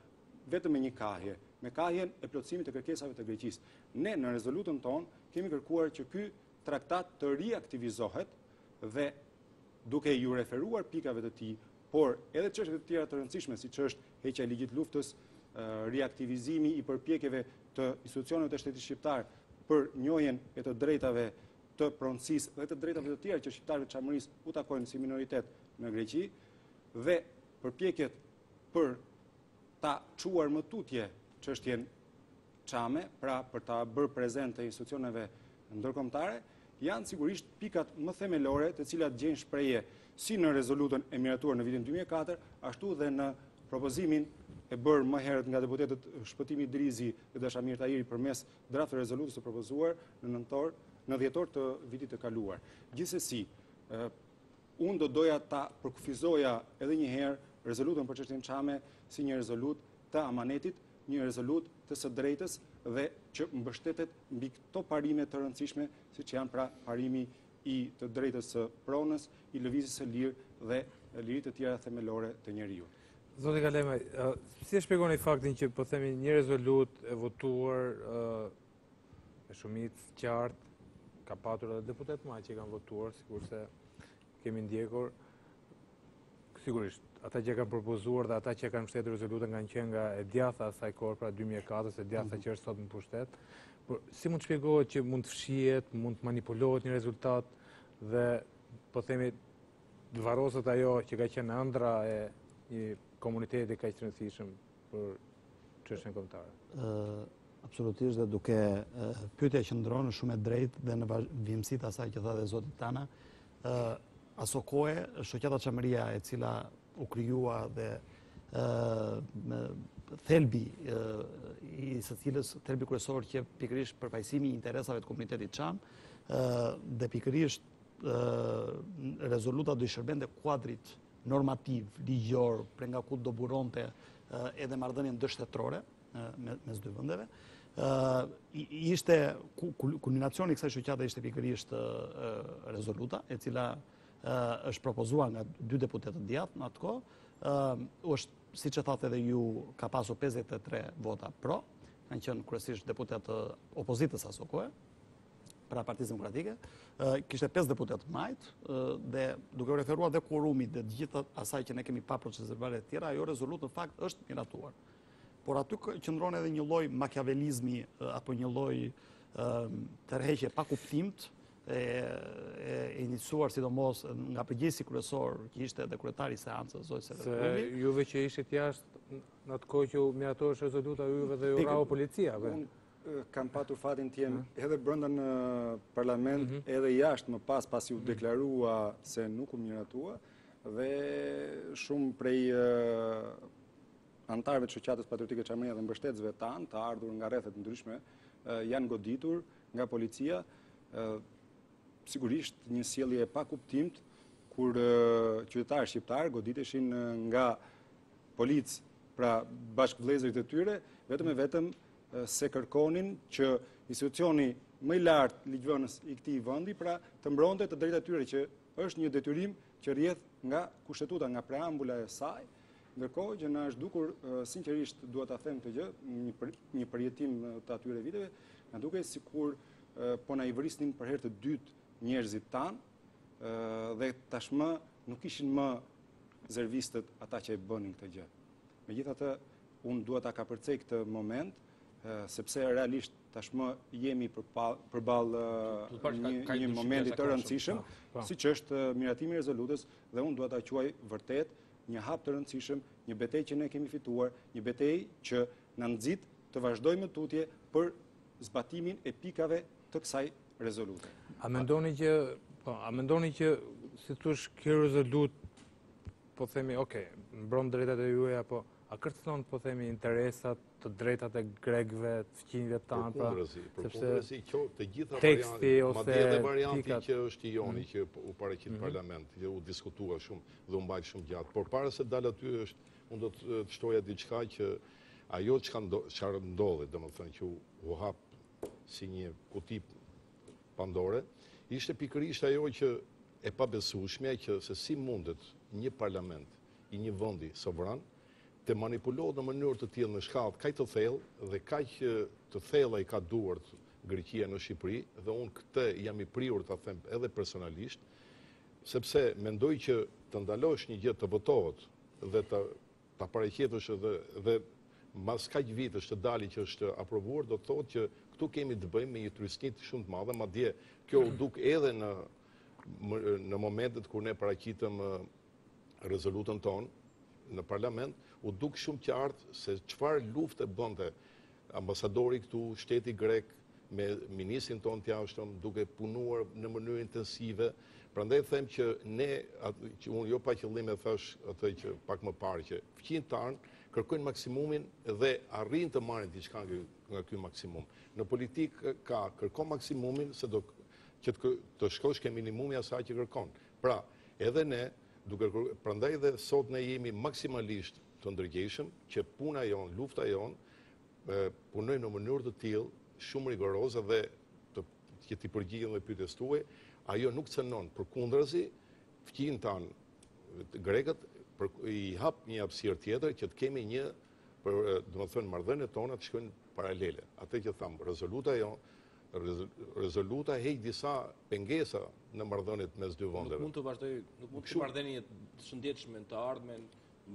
vetëm me një kahje, me kahjen e plotësimit të kërkesave të Greqisë. Ne në rezolutën tonë kemi kërkuar që ky traktat të riaktivizohet dhe duke ju referuar pikave të tij, por edhe çështje të tjera të rëndësishme, siç është heqja e ligjit luftës, riaktivizimi i përpjekjeve të institucioneve të shtetit shqiptar për njohjen e të drejtave të pronësisë dhe të drejtave të tjera që shqiptarët e Çamërisë u takojnë si minoritet në Greqi, dhe përpjekjet për ta çuar më tutje çështjen Çame, pra për ta bërë prezente institucioneve ndërkombëtare, janë sigurisht pikat më themelore të cilat gjejnë shprehje si në rezolutën e miratuar në vitin 2004, ashtu dhe në propozimin e bërë më herët nga deputetët Shpëtimi Drizi dhe Dashamir Tahiri përmes draft rezolutës së propozuar në dhjetor të vitit të kaluar. Gjithsesi, unë do doja ta përkufizoja edhe një herë rezolutën për çështjen Çame si një rezolut të amanetit, një rezolut të së drejtës dhe që mbështetet mbi këto parime të rëndësishme, siç janë pra parimi i të drejtës së pronës, i lëvizjes së lirë dhe liritë të tjera themelore të njerëzit. Zoti Kalemaj, si e shpjegoni faktin që po themi një rezolut e votuar me shumicë qartë, ka patur edhe deputet më që kanë votuar, sigurisht se kemi ndjekur, sigurisht ata që kanë propozuar dhe ata që kanë mbështetur rezolutën kanë qenë nga e djatha asaj kohë, pra 2004, e djatha që është sot në pushtet. Por si mund të shpjegohet që mund të fshihet, mund të manipulohet një rezultat dhe po themi të varroset ajo që ka qenë ëndra e një komuniteti kaq të rëndësishëm për çështjen kombëtare? Absolutisht, dhe duke pyetja që ndronë shumë e drejtë dhe në vimësit asaj që tha dhe zotit Tana, aso kohë shoqata Çamëria e cila u krijua dhe thelbi i së cilës thelbi kryesor që pikërisht përfaqësimi i interesave të komunitetit Çam dhe pikërisht rezoluta do i shërbente kuadrit normativ, ligjor, për nga ku do buronte edhe marrëdhënien ndërshtetërore mes dy vendeve. Ishte kulminacioni i kësaj shoqate ishte pikërisht rezoluta e cila është propozuar nga dy deputetë të djathtë në atë kohë, është, siç e thatë edhe ju, ka pasur 53 vota pro, kanë qenë kryesisht deputetë opozitës aso kohë, pra Partisë Demokratike, kishte 5 deputetë majt, dhe duke u referuar dhe quorumit dhe të gjitha asaj që ne kemi pa procese verbale të tjera, ajo rezolutë në fakt është miratuar. Por aty qëndron edhe një lloj makiavelizmi apo një lloj tërheqje pa kuptimt e iniciuar sidomos nga përgjegjësi kryesor që ishte edhe kryetari i seancës zoti Severuli. Se juve që ishit jashtë në atë kohë që miratohesh rezoluta juve dhe ju rau policia. Unë kam patur fatin të jem edhe brenda në parlament, edhe jashtë më pasi u deklarua se nuk u miratua, dhe shumë prej antarëve të shoqatës patriotike Çamëria dhe mbështetësve tanë, të ardhur nga rrethet ndryshme, janë goditur nga policia. Sigurisht një sjellje e pa kuptimt kur qytetarë shqiptarë goditeshin nga policë, pra bashkëvëllezërit e tyre, vetëm se kërkonin që institucioni më i lartë ligjvënës i këtij vendi pra të mbronte të drejtat e tyre, që është një detyrim që rrjedh nga kushtetuta, nga preambula e saj, ndërkohë që na është dukur, sinqerisht dua ta them këtë gjë, një përjetim të atyre viteve, na duket sikur po na i vrisnin për herë të dytë njerëzit tanë dhe tashmë nuk ishin më zervistët ata që e bënin këtë gjë. Megjithatë, unë dua ta kapërcej këtë moment, sepse realisht tashmë jemi përballë një momenti të rëndësishëm, siç është miratimi i rezolutës, dhe unë dua ta quaj vërtet një hap të rëndësishëm, një betejë që ne kemi fituar, një betejë që na nxit të vazhdojmë tutje për zbatimin e pikave të kësaj rezolute. A mendoni që si thosh kjo rezolutë po themi, mbron drejtat e juaja, po a kërcënon po themi interesat të drejtat e grekëve, të fqinjve tanë, përkundërzi, të gjitha teksti ose varianti që është i joni që u paraqit parlament, që u diskutua shumë dhe u mbajt shumë gjatë. Por para se dal aty unë do të shtoja diçka që ajo çfarë ndodhi, domethënë që u hap si një kuti Pandore, ishte pikërisht ajo që e pabesueshme që se si mundet një parlament i një vendi sovran të manipulohet në mënyrë të tillë në shkallë kaq të thellë dhe kaq të thella i ka duart Greqia në Shqipëri, dhe unë këtë jam i prirur ta them edhe personalisht, sepse mendoj që të ndalosh një gjë të votohet dhe ta paraqetesh dhe mas kaq vitesh të dali që është aprovuar, do të thotë që këtu kemi të bëjmë me një trysnit shumë të madhe, madje kjo u duk edhe në momentet kur ne paraqitëm rezolutën tonë në parlament, u duk shumë qartë se çfarë lufte bënte ambasadori këtu, shteti grek, me ministrin tonë të jashtëm, duke punuar në mënyrë intensive. Prandaj them që unë jo pa qëllim e thash atë që pak më parë, që fqinjtë tanë kërkojnë maksimumin dhe arrin të marrin diçka nga ky maksimum. Në politikë ka kërkon maksimumin se do që të shkosh ke minimumi asaj që kërkon. Pra, edhe ne prandaj dhe sot ne jemi maksimalisht të ndërgjegjshëm që puna jon, lufta jon punojnë në mënyrë të tillë shumë rigoroze dhe që t'i përgjigjen dhe pyetjes tuaj, ajo nuk cënon, përkundrazi, fqinjtë tanë grekët i hap një hapësirë tjetër që të kemi një, domethënë marrëdhëniet tona të shkojnë paralele. Atë që tham, rezoluta heq disa pengesa në marrëdhëniet mes dy vendeve. Nuk mund të vazhdoj, nuk mund të marrëdhënie të shëndetshme të ardhmen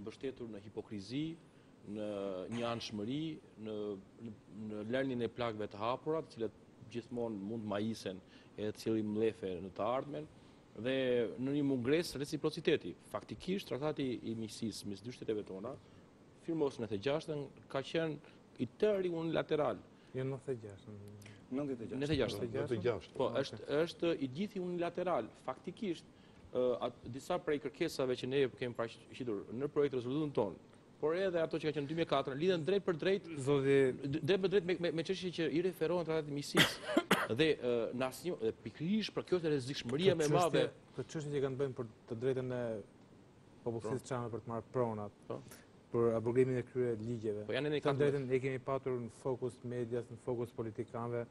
mbështetur në hipokrizi, në një anshmëri, në lënien e plagëve të hapura, të cilat gjithmonë mund majisen e të cili mlefe në të ardhmen, dhe në një mungesë reciprociteti. Faktikisht, traktati i miqësisë mes dy shteteve tona, firmos në 96-ën, ka qenë i tërë unilateral. Jo 96-ën. 96. Po, është i gjithë unilateral. Faktikisht, disa prej kërkesave që ne kemi paraqiter në projekt rezolutën tonë, por edhe ato që ka qenë 2004, lidhen drejt për drejt me çështje që i referohen tratatit të miqësisë dhe në asnjë dhe pikërisht për kjo është rrezikshmëria më e madhe. Për çështje që kanë bënë për të drejtën e popullsisë çame për të marrë pronat, për abrogimin e krye ligjeve. Po janë Të drejtën e kemi patur në fokus medias, në fokus politikanëve.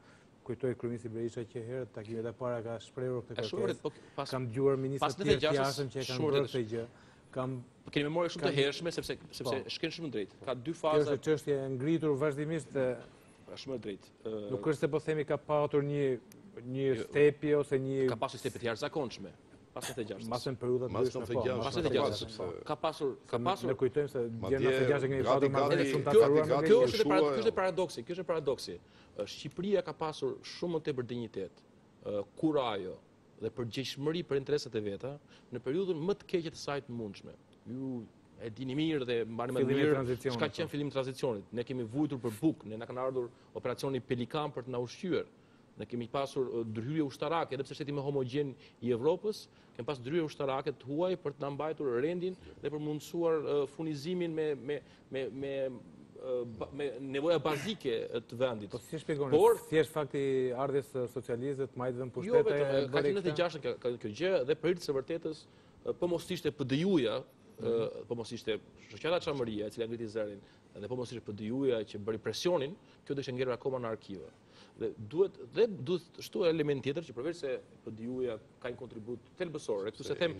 Kujtoj kryeministri Berisha që herët takimet e para ka shprehur këtë kërkesë. Kam dëgjuar ministrat e tjerë të jashtëm që kanë bërë këtë gjë. Kemi memorie shumë të hershme sepse shken shumë drejt. Ka dy faza. Kjo është çështje e ngritur vazhdimisht. Shumë drejt. Nuk është se po themi ka patur një stepje ose një ka pasur stepje të jashtëzakonshme. Pas 96. Masën periudha të ndryshme. Pas 96. Ka pasur. Ne kujtojmë se gjë në 96 kemi patur marrëdhënie shumë të caktuara. Kjo është paradoksi, kjo është paradoksi. Shqipëria ka pasur shumë më tepër dinjitet, kurajo dhe përgjegjësi për interesat e veta në periudhën më të keqe të saj të mundshme. Ju e dini mirë dhe mbani më mirë çka qenë fillimi i tranzicionit. Ne kemi vujtur për bukë, ne na kanë ardhur operacioni Pelikan për të na ushqyer. Ne kemi pasur ndërhyrje ushtarake, edhe pse shteti më homogjen i Evropës, kemi pas ndërhyrje ushtarake të huaj për të na mbajtur rendin dhe për mundësuar furnizimin me nevoja bazike të vendit. Po si shpjegoni? Thjesht fakti ardhes socialistëve, majtëve në pushtete. Jo, ka qenë në 96 kjo gjë dhe për hirtë së vërtetës, po mos ishte PDU-ja, po mos ishte shoqata Çamëria, e cila ngriti zërin, dhe po mos ishte PDU-ja që bëri presionin, kjo do ishte ngjerë akoma në arkive. Dhe duhet shtu element tjetër që përveç se PDU-ja ka një kontribut thelbësor, këtu se them,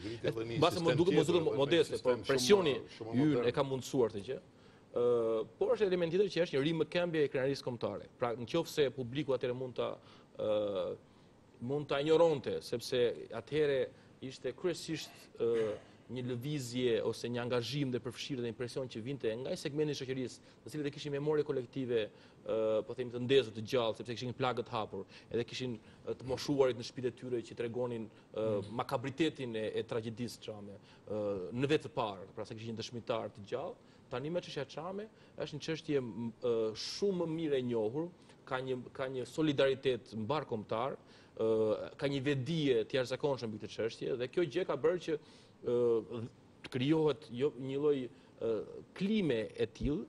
mbase më duket modeste, por presioni ynë e ka mundësuar të gjë. Por është element tjetër që është një rimëkëmbje e krenarisë kombëtare. Pra nëse publiku atëherë mund ta injoronte, sepse atëherë ishte kryesisht një lëvizje ose një angazhim dhe përfshirje dhe impresion që vinte nga një segment i shoqërisë, të cilët e kishin memorie kolektive, po themi të ndezur, të gjallë, sepse kishin plagë të hapur, edhe kishin të moshuarit në shtëpitë e tyre që tregonin makabritetin e tragjedisë Çame në vetë të parë, pra se kishin dëshmitar të gjallë. Tani me çështja Çame është një çështje shumë më mirë e njohur, ka një solidaritet mbar kombëtar, ka një vedije të jashtëzakonshme mbi këtë çështje dhe kjo gjë ka bërë që krijohet një lloj klime e tillë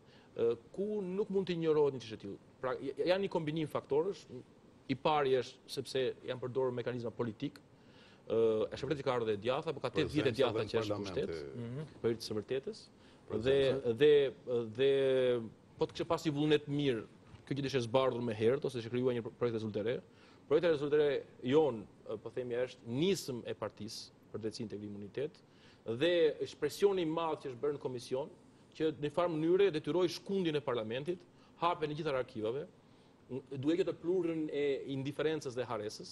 ku nuk mund të injorohet një çështje e tillë. Pra janë një kombinim faktorësh, i pari është sepse janë përdorur mekanizma politik. Është vërtet që ka ardhur e djatha, por ka 8 vjet e djatha që është në pushtet, për të së vërtetës. Dhe po të kishte pas një vullnet mirë, kjo që ishte zbardhur më herët ose ishte krijuar një projekt rezultere. Projekti rezultere jon, po themi, është nisëm e partisë për drejtësi, integrim, imunitet dhe ekspresioni i madh që është bërë në komision, që në farë mënyre detyroi shkundjen e parlamentit, hapjen e gjitha arkivave, duke të plurën e indiferencës dhe haresës,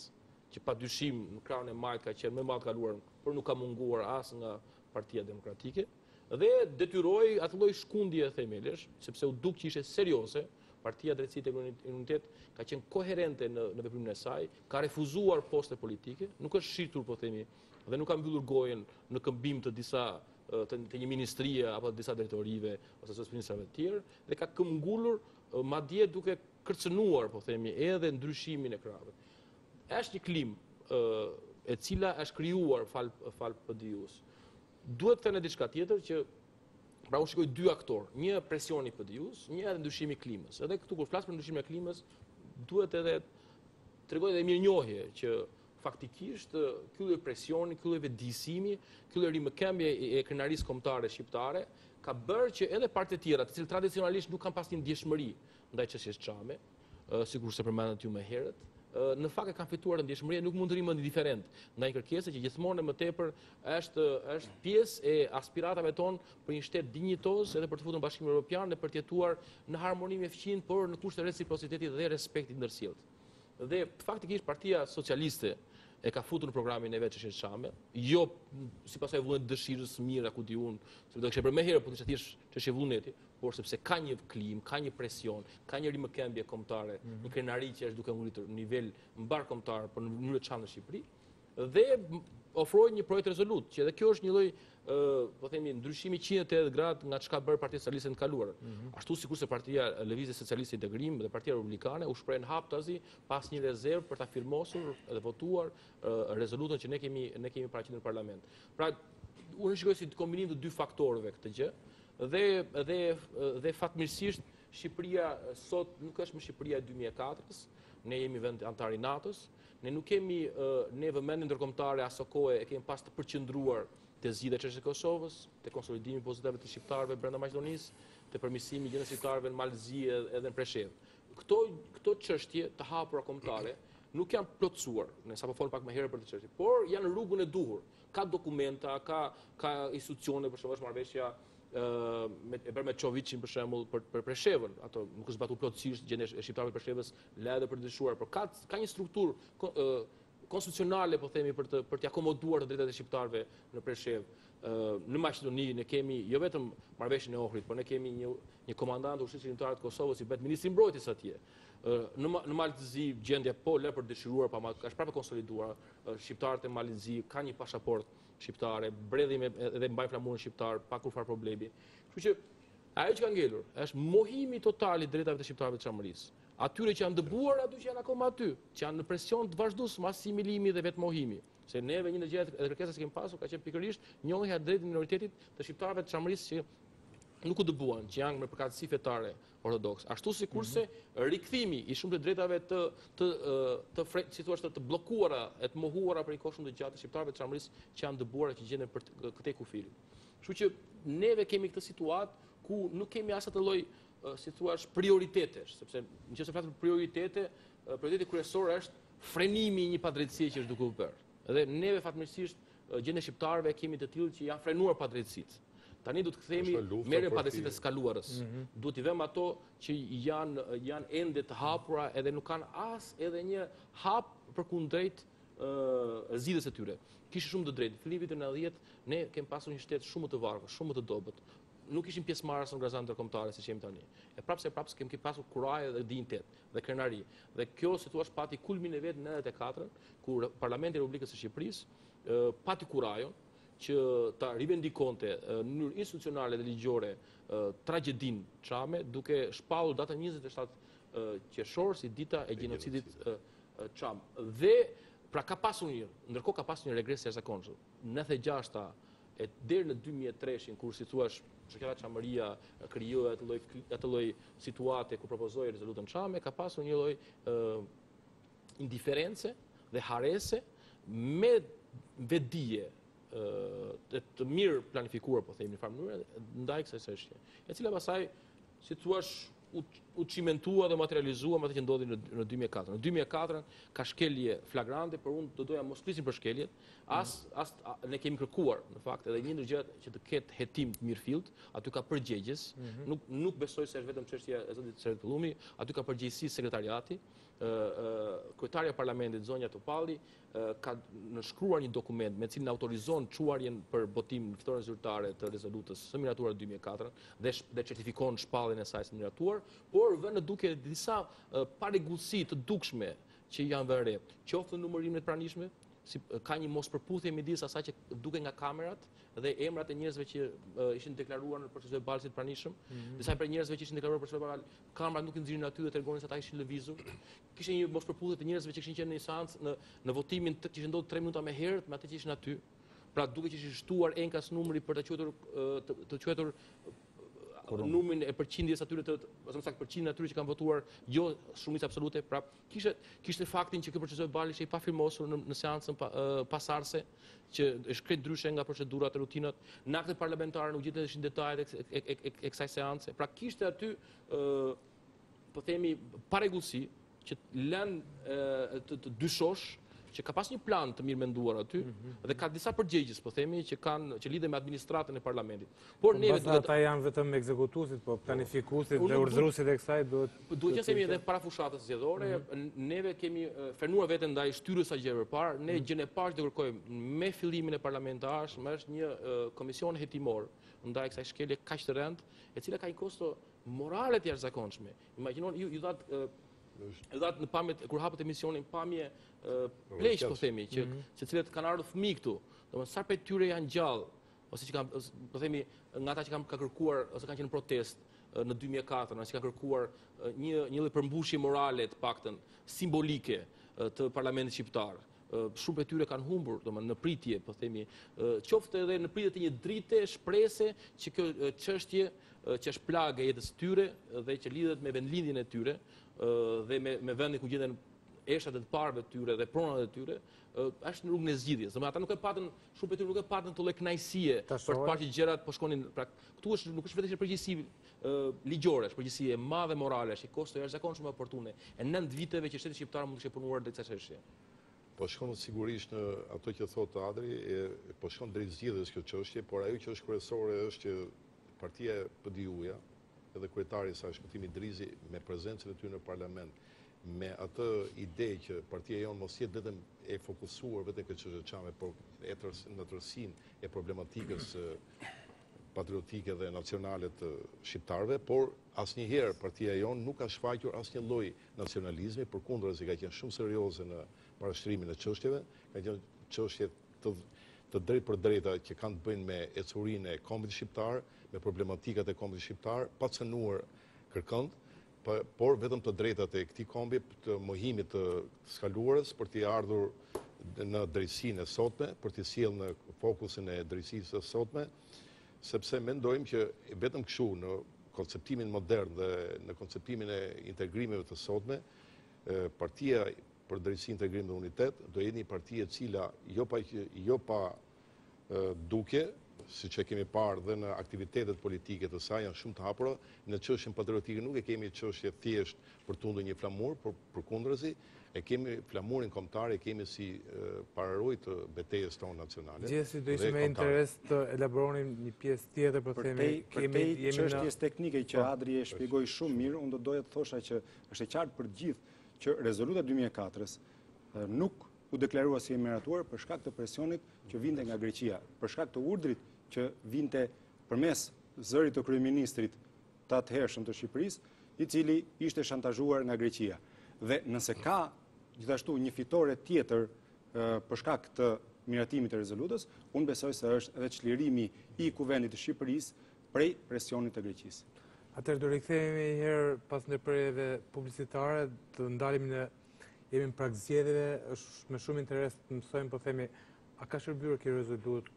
që padyshim në krahun e majt ka qenë më madh kaluar, por nuk ka munguar as nga Partia Demokratike, dhe detyroi atë lloj shkundje themelesh, sepse u duk që ishte serioze. Partia Drejtësi dhe Imunitet ka qenë koherente në veprimin e saj, ka refuzuar poste politike, nuk është shitur, po themi, dhe nuk ka mbyllur gojen në këmbim të të një ministrie apo të disa drejtorive ose të ministrave të tjerë, dhe ka këmbgullur madje duke kërcënuar, po themi, edhe ndryshimin e krave. Është një klimë e cila është krijuar fal PDU-s. Duhet të thënë diçka tjetër që pra unë shikoj dy aktor, një presioni PDU-s, një edhe ndryshimi i klimës. Edhe këtu kur flas për ndryshimin e klimës, duhet edhe tregoj edhe mirënjohje që faktikisht ky lloj presioni, ky lloj vetëdijësimi, ky lloj rimëkëmbje e krenarisë kombëtare shqiptare ka bërë që edhe partet tjera, të cilët tradicionalisht nuk kanë pas një ndjeshmëri ndaj çështjes Çame, sikurse përmendët ju më herët, në fakt e kanë fituar ndjeshmëri, nuk mund të rrimë indiferent ndaj një kërkese që gjithmonë më tepër është pjesë e aspiratave tonë për një shtet dinjitoz edhe për të futur në Bashkimin Evropian dhe për të jetuar në harmoni me fqin, por në kushte reciprocitetit dhe respektit ndërsjellët. Dhe faktikisht Partia Socialiste e ka futur në programin e vetë çështjes Çame, jo sipas asaj vullnet dëshirës mirë, ku di unë, se do të kishte bërë më herë, po ishte thjesht çështje vullneti, por sepse ka një klim, ka një presion, ka një rimëkëmbje kombëtare, një krenari që është duke ngritur në nivel mbar kombëtar, por në mënyrë të çantë në Shqipëri, dhe ofroi një projekt rezolut, që edhe kjo është një lloj po themi ndryshimi 180 gradë nga çka bërë Partia Socialiste në të kaluar. Ashtu sikurse Partia Lëvizje Socialiste Integrim dhe Partia Republikane u shprehen haptazi pas një rezervë për ta firmosur dhe votuar rezolutën që ne kemi paraqitur në parlament. Pra unë shikoj si kombinim të dy faktorëve këtë gjë dhe fatmirësisht Shqipëria sot nuk është më Shqipëria e 2004-s, ne jemi vend antar i NATO-s, ne nuk kemi ne vëmendje ndërkombëtare aso kohë e kemi pas të përqendruar te zgjidhja e çështjes së Kosovës, te konsolidimi i pozitave të shqiptarëve brenda Maqedonisë, te përmirësimi i gjendjes së shqiptarëve në Malzi edhe në Preshevë. Këto çështje të hapura kombëtare nuk janë plotësuar, ne sapo fol pak më herë për këtë çështje, por janë në rrugën e duhur. Ka dokumenta, ka institucione, për shembull marrëveshja e bërë me Çovicin për shembull për Preshevën, ato nuk është zbatuar plotësisht gjendja e shqiptarëve të Preshevës, le edhe për të dëshuar, por ka një strukturë konstitucionale, po themi, për të akomoduar të drejtat e shqiptarëve në Preshevë. Në Maqedoni ne kemi jo vetëm marrëveshjen e Ohrit, por ne kemi një komandant të ushtrisë qendrore të Kosovës, i bëhet ministri i mbrojtjes atje. Në Malzi gjendja po le për dëshiruar, pa është prapë konsoliduar. Shqiptarët e Malzi kanë një pasaportë shqiptare, mbredhin edhe mbajnë flamurin shqiptar pa kurfar problemi. Kështu që ajo që ka ngelur është mohimi total i drejtave të shqiptarëve të Çamërisë. Atyre që janë dëbuar, aty që janë akoma aty, që janë në presion të vazhdueshëm asimilimi dhe vetmohimi. Se neve një ndër gjërat e kërkesës që kemi pasur ka qenë pikërisht njohja e drejtë minoritetit të shqiptarëve të Çamërisë që nuk u dëbuan, që janë me përkatësi fetare ortodoks. Ashtu sikurse rikthimi i shumë të drejtave të bllokuara, të mohuara për një kohë shumë të gjatë të shqiptarëve të Çamërisë që janë dëbuar që gjenden për këtej kufili. Kështu që neve kemi këtë situatë ku nuk kemi as atë lloj si thua prioritetesh, sepse nëse flasim për prioriteti kryesor është frenimi i një padrejtësie që është duke u bërë. Dhe neve fatmirësisht gjendje shqiptarëve kemi të tillë që janë frenuar padrejtësitë. Tani do të kthehemi merrem padrejtësitë të skaluarës. Duhet i vëmë ato që janë ende të hapura edhe nuk kanë as edhe një hap përkundrejt zgjidhjes së tyre. Kishte shumë të drejtë. Fillipi të 90 ne kemi pasur një shtet shumë të varfër, shumë të dobët. Nuk ishim pjesëmarrës në organizata ndërkombëtare siç jemi tani. E prapse kemi pasur kuraje dhe dinjitet dhe krenari. Dhe kjo si thua pati kulmin e vet në 94 kur Parlamenti i Republikës së Shqipërisë pati kurajon që ta rivendikonte në mënyrë institucionale dhe ligjore tragjedin Çame duke shpallur datën 27 qershor si dita e gjenocidit Çam. Dhe pra ndërkohë ka pasur një regres jashtëzakonshëm. Në 96-ta e deri në 2003 kur si thua shoqata Çamëria krijoi atë lloj situate ku propozoi rezolutën Çame, ka pasur një lloj indiferencë dhe harese me vetdije të mirë planifikuar, po themi në farë mënyrë, ndaj kësaj çështje, e cila pastaj, si thua, u cimentua dhe materializua me atë që ndodhi në 2004. Në 2004 ka shkelje flagrante, por unë do doja mos flisim për shkeljet, ne kemi kërkuar, në fakt, edhe një ndër gjërat që të ketë hetim të mirëfillt, aty ka përgjegjes, nuk besoj se është vetëm çështja e zotit Sertullumi, aty ka përgjegjësi sekretariati, kryetaria e Parlamentit Zonja Topalli ka nënshkruar një dokument me cilin autorizon çuarjen për botim në fitoren zyrtare të rezolutës së miratuar 2004 dhe certifikon shpalljen e saj së miratuar, por vënë duke disa parregullsi të dukshme që janë vënë re, qoftë në numërimin e pranishme, ka një mospërputhje midis asaj që duke nga kamerat dhe emrat e njerëzve që ishin deklaruar në procesin e balsit pranishëm, disa prej njerëzve që ishin deklaruar për shembull kamerat nuk i nxirrin aty dhe tregonin se ata ishin lëvizur. Kishte një mospërputhje të njerëzve që kishin qenë në seancë në votimin që ishte ndodhur 3 minuta më herët me atë që ishin aty. Pra duke që ishin shtuar enkas numri për të quajtur numrin e përqindjes atyre përqindjen atyre që kanë votuar jo shumicë absolute, pra kishte faktin që ky proces verbal ishte i pafirmosur në seancën pasardhëse, që është krejt ndryshe nga procedurat e rutinat, në aktet parlamentare nuk gjiteshin detajet e kësaj seance. Pra kishte aty po themi parregullsi që lënë të dyshosh që ka pas një plan të mirë menduar aty dhe ka disa përgjegjës, po themi, që lidhen me administratën e parlamentit. Por neve ata janë vetëm ekzekutuesit, po planifikuesit dhe urdhëruesit e kësaj duhet që themi edhe para fushatës zgjedhore, neve kemi frenuar veten ndaj shtyrës së gjëve parë, ne gjën e parë që kërkojmë me fillimin e parlamentit të ardhshëm është një komision hetimor ndaj kësaj shkelje kaq të rëndë, e cila ka një kosto morale të jashtëzakonshme. Imagjinoni ju dhatë në pamje kur hapët emisionin pamje pleq, po themi, që cilët kanë ardhur fëmijë këtu. Domethënë sa prej tyre janë gjallë, ose që kanë, po themi, nga ata që kanë kërkuar ose kanë qenë në protest në 2004, që kanë kërkuar një lloj përmbushje morale të paktën simbolike të parlamentit shqiptar. Shumë prej tyre kanë humbur, domethënë në pritje, po themi, qoftë edhe në pritje të një drite shprese që kjo çështje që është plagë e jetës tyre dhe që lidhet me vendlindjen e tyre dhe me vendin ku gjenden eshtat e të parëve të tyre dhe pronat e tyre, është në rrugën e zgjidhjes. Domethënë ata nuk e patën, shumë prej tyre nuk e patën të lloj kënaqësie për të parë që gjërat po shkonin, pra këtu nuk është vetëm përgjegjësi ligjore, është përgjegjësi e madhe morale, është i kosto jashtëzakonshëm oportune. E 9 viteve që shteti shqiptar mund të kishte punuar drejt kësaj çështje. Po shkon sigurisht në ato që thot Adri, po shkon drejt zgjidhjes kjo çështje, por ajo që është kryesore është që partia e PDU-ja edhe kryetari i saj Shkëtimi Drizi me prezencën e tyre në parlament, me atë ide që partia jonë mos jetë vetëm e fokusuar vetëm këtë çështje Çame, por në tërësinë e problematikës patriotike dhe nacionale të shqiptarëve, por asnjëherë partia jonë nuk ka shfaqur asnjë lloj nacionalizmi, përkundërzi ka qenë shumë serioze në parashtrimin e çështjeve, ka qenë çështje të drejtë për drejta që kanë të bëjnë me ecurinë e kombit shqiptar, me problematikat e kombit shqiptar, pa cënuar kërkënd, por vetëm të drejtat e këtij kombi të mohimit të skaluarës për t'i ardhur në drejtsinë e sotme, për t'i sjellë në fokusin e drejtësisë së sotme, sepse mendojmë që vetëm kështu në konceptimin modern dhe në konceptimin e integrimeve të sotme, partia për drejtësi, integrim dhe unitet do jetë një parti e cila jo pa duke si që kemi parë dhe në aktivitetet politike të saj, janë shumë të hapura. Në çështjen patriotike nuk e kemi çështje thjesht për tundur një flamur, por përkundërzi, e kemi flamurin kombëtar, e kemi si pararojë të betejës tonë nacionale. Gjithsesi do ishte me interes të elaboronim një pjesë tjetër, po themi kemi çështjes teknike që Adri e shpjegoi shumë mirë, unë do doja të thosha që është e qartë për gjithë që rezoluta 2004-s nuk u deklarua si emiratuar për shkak të presionit që vinte nga Greqia, për shkak të urdhrit që vinte përmes zërit të kryeministrit të atëhershëm të Shqipërisë, i cili ishte shantazhuar nga Greqia. Dhe nëse ka gjithashtu një fitore tjetër për shkak të miratimit të rezolutës, unë besoj se është edhe çlirimi i kuvendit të Shqipërisë prej presionit të Greqisë. Atëherë do rikthehemi një herë pas ndërprerjeve publicitare, të ndalim në jemi në prag zgjedhjeve, është me shumë interes të mësojmë, po themi, a ka shërbyer kjo rezolutë,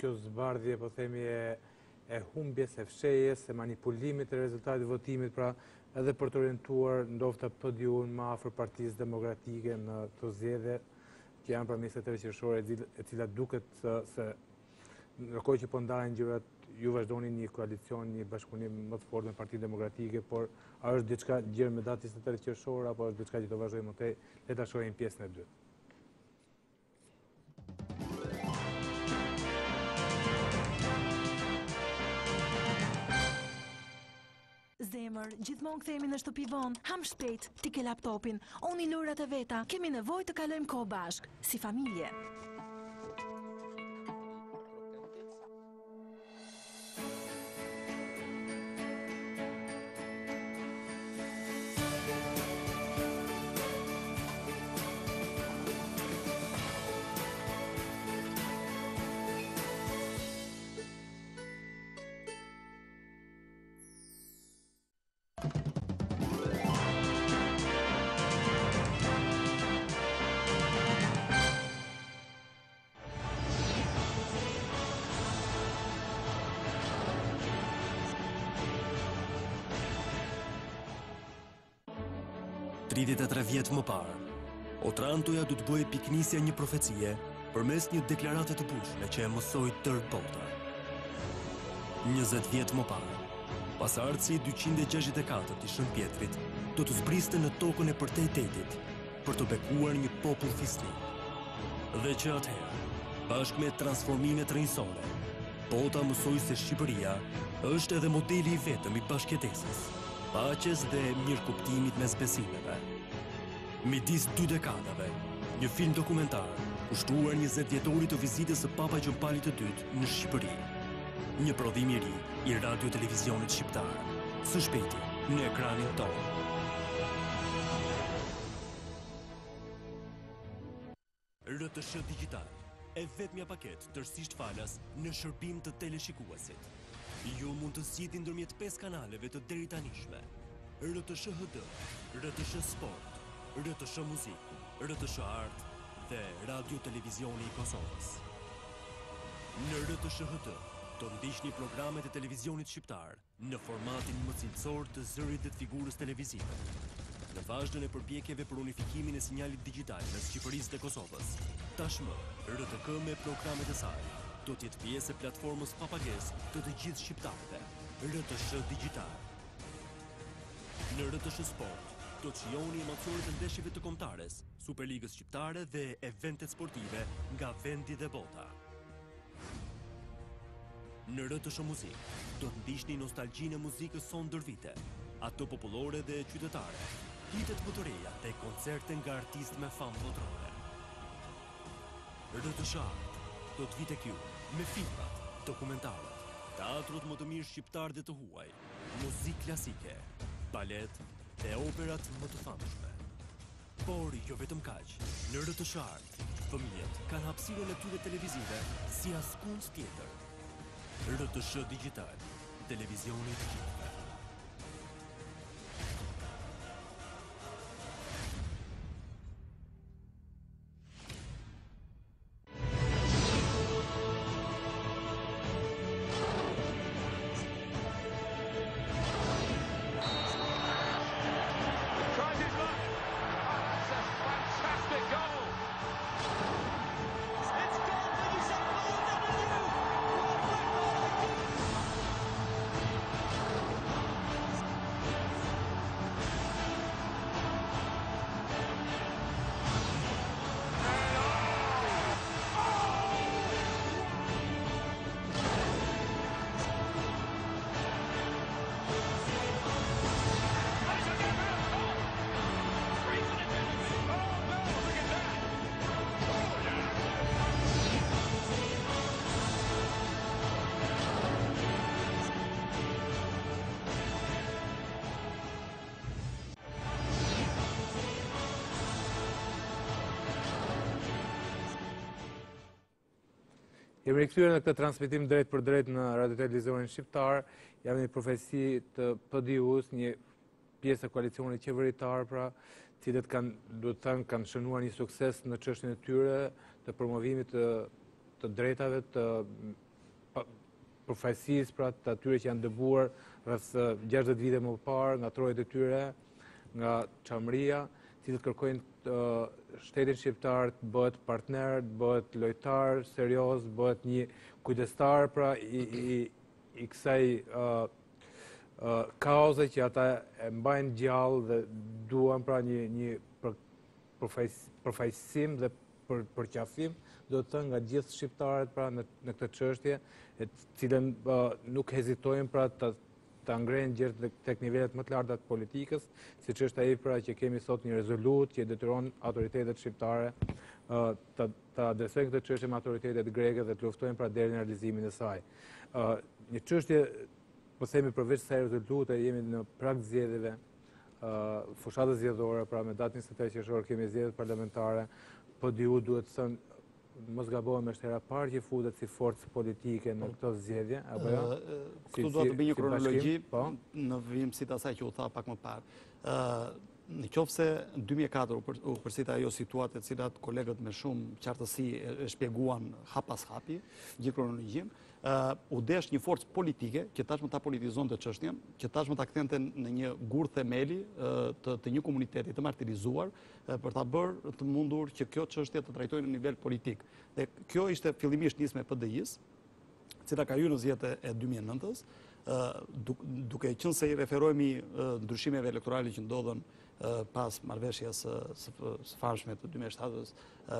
kjo zbardhje, po themi, e humbjes, e fshehjes, e manipulimit të rezultatit votimit, pra edhe për të orientuar ndofta PD-un më afër Partisë Demokratike në këto zgjedhje që janë për 23 qershore, e cila duket se ndërkohë që po ndalen gjërat, ju vazhdoni një koalicion, një bashkëpunim më të fortë me Partinë Demokratike, por a është diçka gjerë me datë 23 qershore, apo është diçka që do vazhdojmë më tej, le ta shohim pjesën e dytë. Zemër, gjithmonë kthehemi në shtëpi vonë, ham shpejt, ti ke laptopin, unë i lërat e veta, kemi nevojë të kalojmë kohë bashk, si familje. Tre vjetë më parë, Otrantoja du të bëjë piknisja një profecie përmes një deklarate të bushme që e mësoj tërë bota. 20 vjetë më parë, pasardhësi 264 i Shën Pjetrit do të zbriste në tokën e përtejtetit për të bekuar një popull fisnik. Dhe që atëherë, bashkë me transformimet rinjësore, bota mësoj se Shqipëria është edhe modeli i vetëm i bashkëjetesës, paqes dhe mirëkuptimit mes besimeve. Midis 2 dekadave, një film dokumentar ushtruar 20 vjetorit të vizitës së Papa Gjon Pali II në Shqipëri. Një prodhim i ri i radio-televizionit shqiptar, së shpejti në ekranin tonë. RTS Digital, e vetmja paket tërësisht falas në shërbim të teleshikuesit. Ju mund të zgjidhni ndërmjet 5 kanaleve të deritanishme: RTS HD, RTS Sport, RTS Muzik, RTS Art dhe Radio Televizioni i Kosovës. Në RTS HD do ndiqni programet e televizionit shqiptar në formatin më cilësor të zërit dhe të figurës televizive. Në vazhdën e përpjekjeve për unifikimin e sinjalit digital në Shqipërisë dhe Kosovës, tashmë RTK me programet e saj do të jetë pjesë e platformës pa pagesë të të gjithë shqiptarëve, RTS Digital. Në RTS Sport do të shijoni emocionet e ndeshjeve të kombëtares, Superligës shqiptare dhe eventet sportive nga vendi dhe bota. Në RTS Muzik do të ndiqni nostalgjinë e muzikës son ndër vite, ato popullore dhe qytetare, hitet më të reja dhe koncerte nga artistë me famë botërore. RTS Art do të vite kjo me filmat, dokumentarët, teatrut më të mirë shqiptar dhe të huaj, muzikë klasike, balet dhe operat më të famshme. Por jo vetëm kaq, në RTS Art, fëmijët kanë hapësirën e tyre televizive si askund tjetër. RTS Digital, televizioni i gjithëve. Jemi rikthyer në këtë transmetim drejt për drejt në Radio Televizorin Shqiptar. Jam një profesi të PD-us, një pjesë e koalicionit qeveritar, pra, cilët kanë shënuar një sukses në çështjen e tyre të promovimit të drejtave të përfaqësisë, pra të atyre që janë dëbuar rreth 60 vite më parë nga trojet e tyre, nga çamëria, cilët kërkojnë shtetin shqiptar të bëhet partner, të bëhet lojtar serioz, bëhet një kujdestar pra i kësaj kauze që ata e mbajnë gjallë dhe duan pra një përfaqësim dhe përqafim, do të thënë nga gjithë shqiptarët pra në këtë çështje, e cilën nuk hezitojnë pra ta ngrenë gjithë tek nivelet më të larta të politikës, siç është ai pra që kemi sot një rezolut që detyron autoritetet shqiptare ta adresojnë këtë çështje me autoritetet greke dhe të luftojnë pra deri në realizimin e saj. Një çështje, po themi përveç kësaj rezolute, jemi në prag zgjedhjeve, fushatës zgjedhore, pra me datën 23 qershor kemi zgjedhjet parlamentare, PD-u duhet të thënë mos gabohem, është hera parë që futet si forcë politike në këto zgjedhje, apo jo? Këtu do të bëj një kronologji në vimësit asaj që u tha pak më parë. Në qoftë se 2004 u përsërit ajo situatë e cilat kolegët me shumë qartësi e shpjeguan hap pas hapi, gjithë kronologjin, u desh një forcë politike që tashmë ta politizonte çështjen, që tashmë ta kthente në një gur themeli të një komuniteti të martirizuar për ta bërë të mundur që kjo çështje të trajtojë në nivel politik. Dhe kjo ishte fillimisht nisme e PD-s, cila ka hyrë në zgjedhjet e 2009-s, duke qenë se i referohemi ndryshimeve elektorale që ndodhen pas marrëveshjes së farshme të 2007-s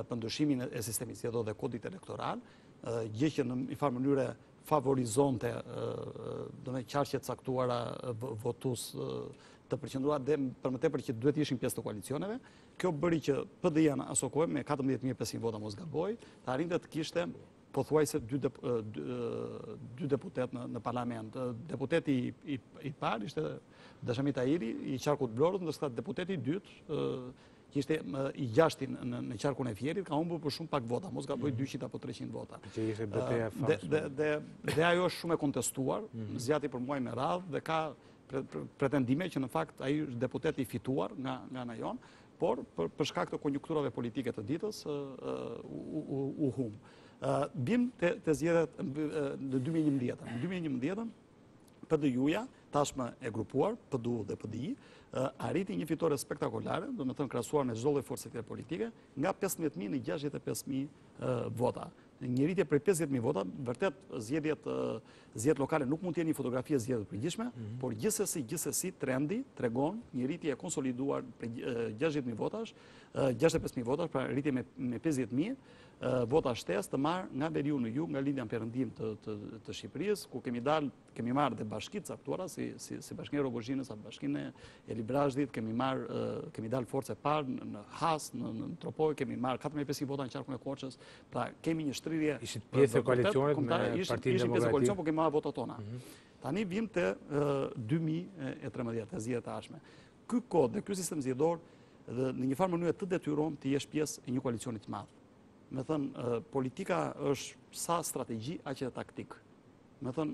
për ndryshimin e sistemit zgjedhor dhe kodit elektoral, gjë që në një farë mënyre favorizonte qarqe të caktuara votues të përqendruar dhe për më tepër që duhet ishin pjesë të koalicioneve. Kjo bëri që PD-ja në aso kohë me 14.500 vota mos gaboj, të arrinte të kishte pothuajse dy deputet në parlament. Deputeti i parë ishte Dashami Tahiri i qarkut Vlorës, ndërsa deputeti i dytë që ishte i gjashti në qarkun e Fierit, ka humbur për shumë pak vota, mos gaboj 200 apo 300 vota. Që ishte betejë e famshme. Dhe ajo është shumë e kontestuar, zgjati për muaj me radhë dhe ka pretendime që në fakt ai është deputeti i fituar nga ana jon, por për shkak të konjunkturave politike të ditës u humb. Bim të zgjedhjet në 2011. Në 2011 PD-juja, tashmë e grupuar, PD-u dhe PDI, arriti një fitore spektakolare, do me thënë krahasuar me çdo lloj force politike, nga 15.000 në 65.000 vota. Një rritje prej 50.000 vota, vërtet zgjedhjet lokale nuk mund të jenë një fotografi e zgjedhjeve të përgjithshme, por gjithsesi trendi tregon një rritje e konsoliduar prej 60.000 votash, 65.000 votash, pra rritje me 50.000 vota shtesë të marrë nga veriu në jug, nga lindja në perëndim të Shqipërisë, ku kemi marrë dhe bashkitë caktuara, si bashkinë e Rogozhinës, apo bashkinë e Librazhdit, kemi dalë forcë e parë në Has, në Tropoj, kemi marrë 4.500 vota në qarkun e Korçës, pra kemi një shtrydhje. Ishit pjesë e koalicionit me Partinë Demokratike. Po kemi marrë votat tona. Tani vim te 2013, e zgjedhjet e ardhshme. Ky kod dhe ky sistem zgjedhor në një farë mënyrë të detyron të jesh pjesë e një koalicioni të madh. Me thënë, politika është sa strategji, aq edhe taktik. Me thënë,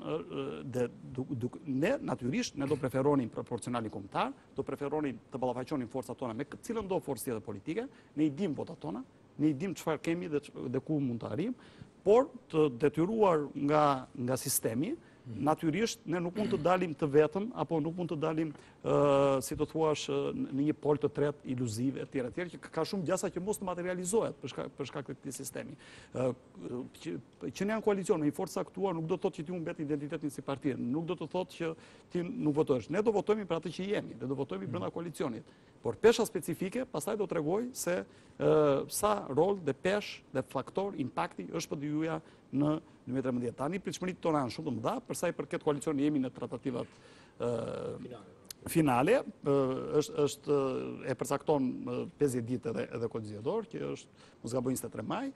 ne natyrisht ne do preferonim proporcionalin kombëtar, do preferonim të ballafaqonim forcat tona me cilën do forcë tjetër politike, ne i dim votat tona, ne i dim çfarë kemi dhe ku mund të arrijmë, por të detyruar nga sistemi, natyrisht ne nuk mund të dalim të vetëm, apo nuk mund të dalim, si të thuash, në një pol të tretë iluziv e tjera, që ka shumë gjasa që mos të materializohet për shkak të këtij sistemi. Që ne janë koalicion me një forcë caktuar nuk do të thotë që ti humbet identitetin si parti, nuk do të thotë që ti nuk votosh. Ne do votojmë për atë që jemi, dhe do votojmë brenda koalicionit. Por pesha specifike pastaj do t'rregoj se sa rol dhe pesh dhe faktor impakti është PD-juja në 2013. Tani pritshmëritë tona janë shumë të mëdha, për sa i përket koalicionit jemi në tratativat finale, është e përcakton 50 ditë edhe kodi zgjedhor, që është mos gaboj 23 maj.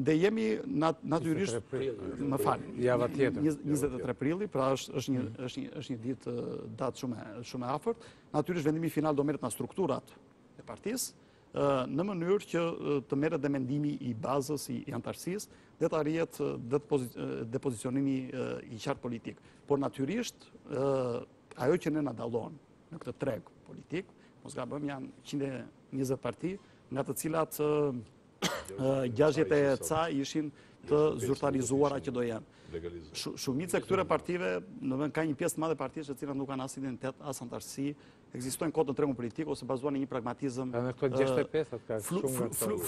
Dhe jemi natyrisht, më fal, java tjetër, 23 prilli, pra është një ditë datë shumë e afërt. Natyrisht vendimi final do merret nga strukturat e partisë, në mënyrë që të merret dhe mendimi i bazës, i antarësisë, dhe të arrijet depozicionimi i qartë politik. Por natyrisht, ajo që ne na dallon në këtë treg politik, mos gabojmë, janë 120 parti, nga të cilat 60 e ca ishin të zyrtarizuara që do janë. Shumica e këtyre partive, ka një pjesë të madhe partish që cilat nuk kanë as identitet, as antarësi, ekzistojnë kot në tregun politik ose bazuar në një pragmatizëm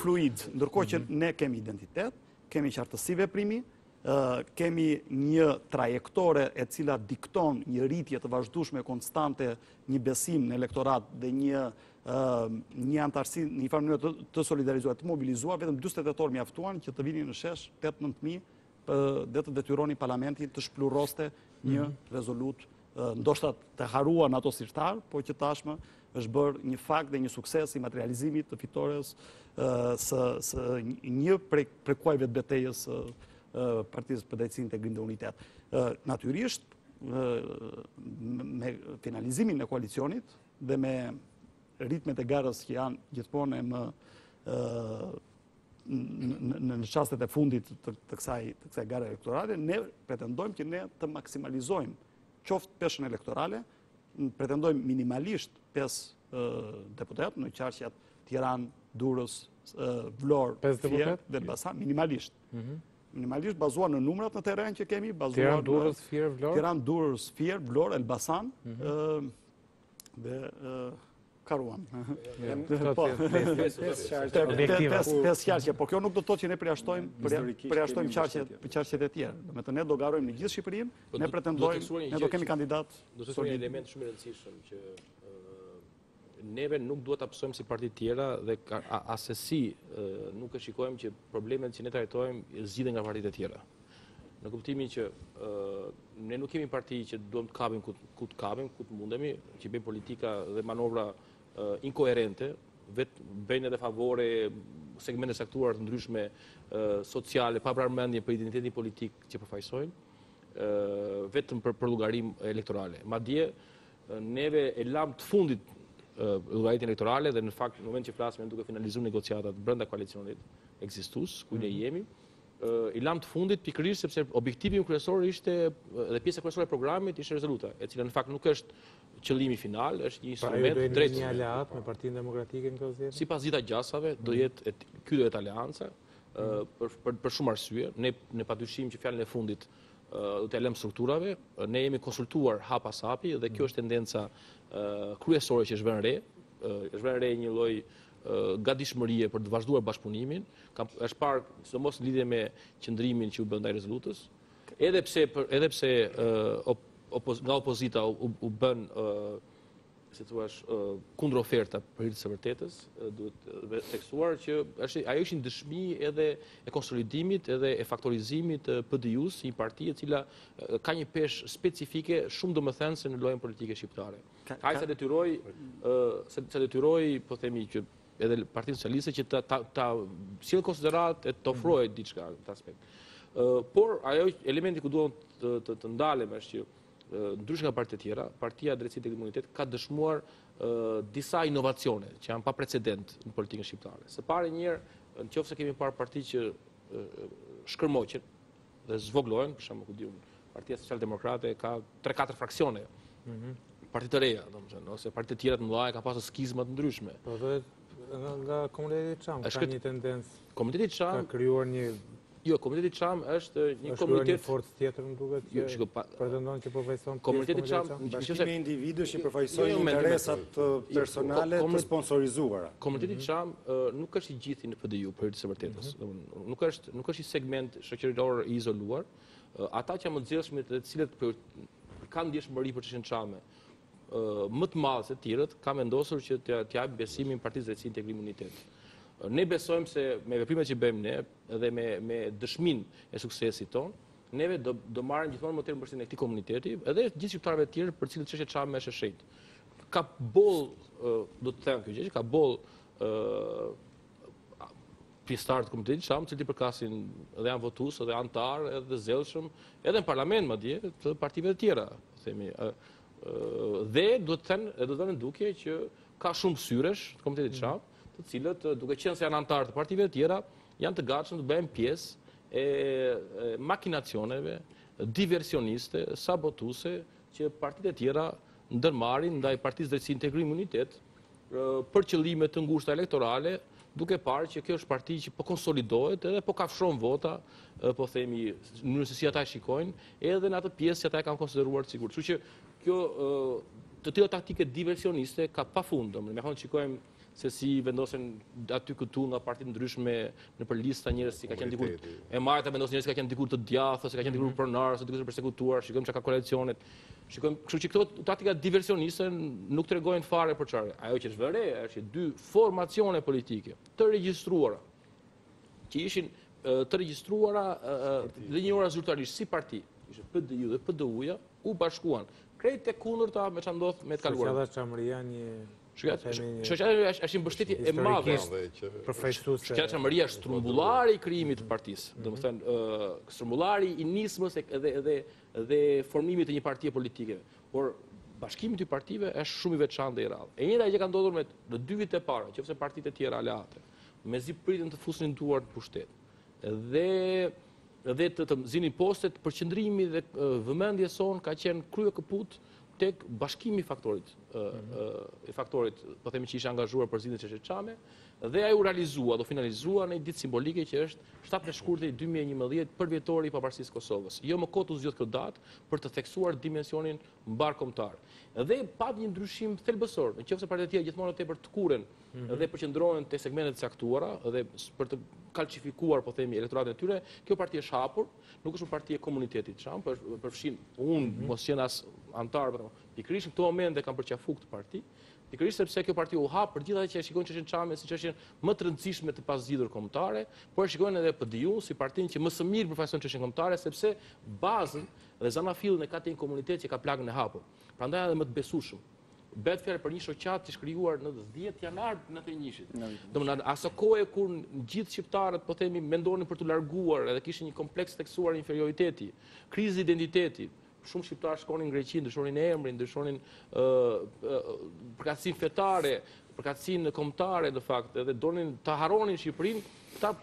fluid, ndërkohë që ne kemi identitet, kemi qartësi veprimi, kemi një trajektore e cila dikton një rritje të vazhdueshme konstante, një besim në elektorat dhe një antarësi në një farë mënyrë të solidarizuar, të mobilizuar, vetëm 48 orë mjaftuan që të vinin në shesh 8-9.000 dhe të detyronin parlamentin të shpluroste një rezolut, ndoshta të haruan ato sirtar, po që tashmë është bërë një fakt dhe një sukses i materializimit të fitores së një prej kuajve të betejës Partisë për Drejtësi, Integrim dhe Unitet. Natyrisht, me finalizimin e koalicionit dhe me ritmet e garës që janë gjithmonë në çastet e fundit të kësaj gare elektorale, ne pretendojmë që ne të maksimalizojmë qoftë peshën elektorale, pretendojmë minimalisht 5 deputet në qarqet Tiranë, Durrës, Vlorë, Fier dhe Elbasan, minimalisht. Minimalisht bazuar në numrat në terren që kemi, bazuar Tiranë, Durrës, Fier, Vlorë. Tiranë, Durrës, Fier, Vlorë, Elbasan dhe Karuan. 5 qarqe, po kjo nuk do të thotë që ne përjashtojmë qarqet e tjera. Me të ne do garojmë në gjithë Shqipërinë, ne pretendojmë, ne do kemi kandidat solid. Do të thotë një element shumë i rëndësishëm që neve nuk duhet ta pësojmë si parti tjera dhe asesi nuk e shikojmë që problemet që ne trajtojmë zgjidhen nga partitë e tjera. Në kuptimin që ne nuk kemi parti që duhem të kapim ku të kapim, ku të mundemi, që bëjmë politika dhe manovra inkoherente, vetë bëjnë edhe favore segmente saktuar të ndryshme sociale, pa parëmendje për identitetin politik që përfaqësojnë, vetëm për llogarim elektorale. Madje neve e lam të fundit llogaritë elektorale dhe në fakt në moment që flasim duke finalizuar negociatat brenda koalicionit ekzistues, ku ne jemi, i lam të fundit pikërisht sepse objektivi kryesor ishte dhe pjesa kryesore e programit ishte rezoluta, e cila në fakt nuk është qëllimi final, është një instrument drejt një aleat me Partinë Demokratike në këtë. Sipas dita gjasave do jetë ky do jetë aleanca për shumë arsye. Ne padyshim që fjalën e fundit do të lëm strukturave, ne jemi konsultuar hap pas hapi dhe kjo është tendenca kryesore që është vënë re një lloj gatishmërie për të vazhduar bashkëpunimin, është parë sidomos në lidhje me qëndrimin që u bën ndaj rezolutës, edhe pse nga opozita u bën si thua kundër oferta për hir të së vërtetës, duhet theksuar që ajo ishin dëshmi edhe e konsolidimit edhe e faktorizimit të PD-s, një parti e cila ka një peshë specifike shumë domethënëse në lojën politike shqiptare. Ai sa detyroi, po themi që edhe Partinë Socialiste që ta sjell konsiderat e të ofrojë diçka në këtë aspekt. Por ajo elementi ku duam të ndalem është që ndryshe nga partitë tjera, Partia Drejtësi dhe Imunitet ka dëshmuar disa inovacione që janë pa precedent në politikën shqiptare. Së pari njëherë, nëse kemi parë parti që shkërmoqen dhe zvoglohen, për shembull, ku diun, Partia Socialdemokrate ka 3-4 fraksione. Parti të reja, domethënë, ose partitë tjera të mëdha ka pasur skizma të ndryshme. Po nga komuniteti Çam ka një tendencë. Komuniteti Çam ka krijuar një komuniteti Çam është një komunitet forcë tjetër, më duket, që pretendon që përfaqëson komuniteti Çam, bashkimi i individëve që përfaqësojnë interesat personale të sponsorizuara. Komuniteti Çam nuk është i gjithë në PDU për të së vërtetës. Nuk është një segment shoqëror i izoluar. Ata që janë më të zgjedhshëm të cilët kanë ndjeshmëri për çështjen Çame, më të madh se të tjerët, ka vendosur që të japë besimin Partisë Drejtësi Integrim Unitet. Ne besojmë se me veprimet që bëjmë ne dhe me dëshminë e suksesit ton, neve do marrim gjithmonë më tepër mbështetjen e këtij komuniteti edhe gjithë shqiptarëve të tjerë për cilët çështja Çame është e shenjtë. Ka boll, do të them kjo gjë, ka boll pjesëtar të komunitetit Çam, që përkasin dhe janë votues dhe antar edhe zellshëm, edhe në parlament madje të partive të tjera, themi. Dhe do të vënë duke që ka shumë syresh të komunitetit Çam, të cilët, duke qenë se janë antarë të partive të tjera, janë të gatshëm të bëjnë pjesë e makinacioneve, diversioniste, sabotuse, që partitë e tjera ndërmarrin ndaj Partisë Drejtësi Integrim Unitet për qëllime të ngushta elektorale, duke parë që kjo është parti që po konsolidohet edhe po kafshon vota, po themi, në mënyrë se si ata e shikojnë, edhe në atë pjesë që ata e kanë konsideruar të sigurt. Kështu që kjo të tilla taktike diversioniste ka pafundëm. Me thonë shikojmë se si vendosen aty këtu nga partitë ndryshme në për lista njerëz si ka qenë dikur e marrë vendosen njerëz që ka qenë dikur të djathtë, se ka qenë dikur pronar, se dikur të përsekutuar, shikojmë çka ka koalicionet. Shikojmë, kështu që këto taktika diversioniste nuk tregojnë fare për çfarë. Ajo që është vëre është dy formacione politike të regjistruara, që ishin të regjistruara dhe njohura zyrtarisht si parti, ishte PDI dhe PDU-ja, u bashkuan. Krejt e kundërta me çfarë ndodh me të kaluarën. Shoqata Çamëria një Shoqata është një mbështetje e madhe. Shoqata Çamëria është trumbullari i krijimit të partisë. Domethënë, trumbullari i nismës edhe formimit të një partie politike. Por bashkimi i dy partive është shumë i veçantë dhe i rrallë. E njëjta që ka ndodhur me në 2 vite e para, qofse partitë e tjera aleate, mezi pritën të fusin duar në pushtet. Dhe të zinin postet, përqendrimi dhe vëmendja son ka qenë krye kaput tek bashkimi i faktorit, po themi që ishte angazhuar për zgjidhjen e çështjes Çame, dhe ai u realizua, do finalizua në një ditë simbolike që është 7 shkurtë 2011 për vjetori i pavarësisë Kosovës. Jo më kot u zgjodh këtë datë për të theksuar dimensionin mbarkombëtar. Dhe pat një ndryshim thelbësor, nëse partitë e tjera gjithmonë tepër të kuren dhe përqendrohen te segmentet e caktuara dhe për të kalcifikuar, po themi, elektoratin e tyre, kjo parti është hapur, nuk është një parti e komunitetit Çam, përfshin unë mos jena as antar, pikërisht në këtë moment e kanë përqafuar këtë parti. Pikërisht sepse kjo parti u hap për gjithë ata që shikojnë çështjen Çame si çështjen më të rëndësishme të pazgjidhur kombëtare, por shikojnë edhe PDI-un si partinë që më së miri përfaqëson çështjen kombëtare sepse bazën dhe zanafillin e ka te një komunitet që ka plagën e hapur. Prandaj edhe më të besueshëm. Bëhet fjalë për një shoqat që është krijuar në 10 janar 91-shit. Domethënë asë kohë kur gjithë shqiptarët, po themi, mendonin për të larguar edhe kishin një kompleks tekstuar inferioriteti, krizë identiteti. Shumë shqiptarë shkonin në Greqi, ndryshonin emrin, ndryshonin përkatësinë fetare, përkatësinë kombëtare në fakt, edhe donin ta harronin Shqipërinë, ta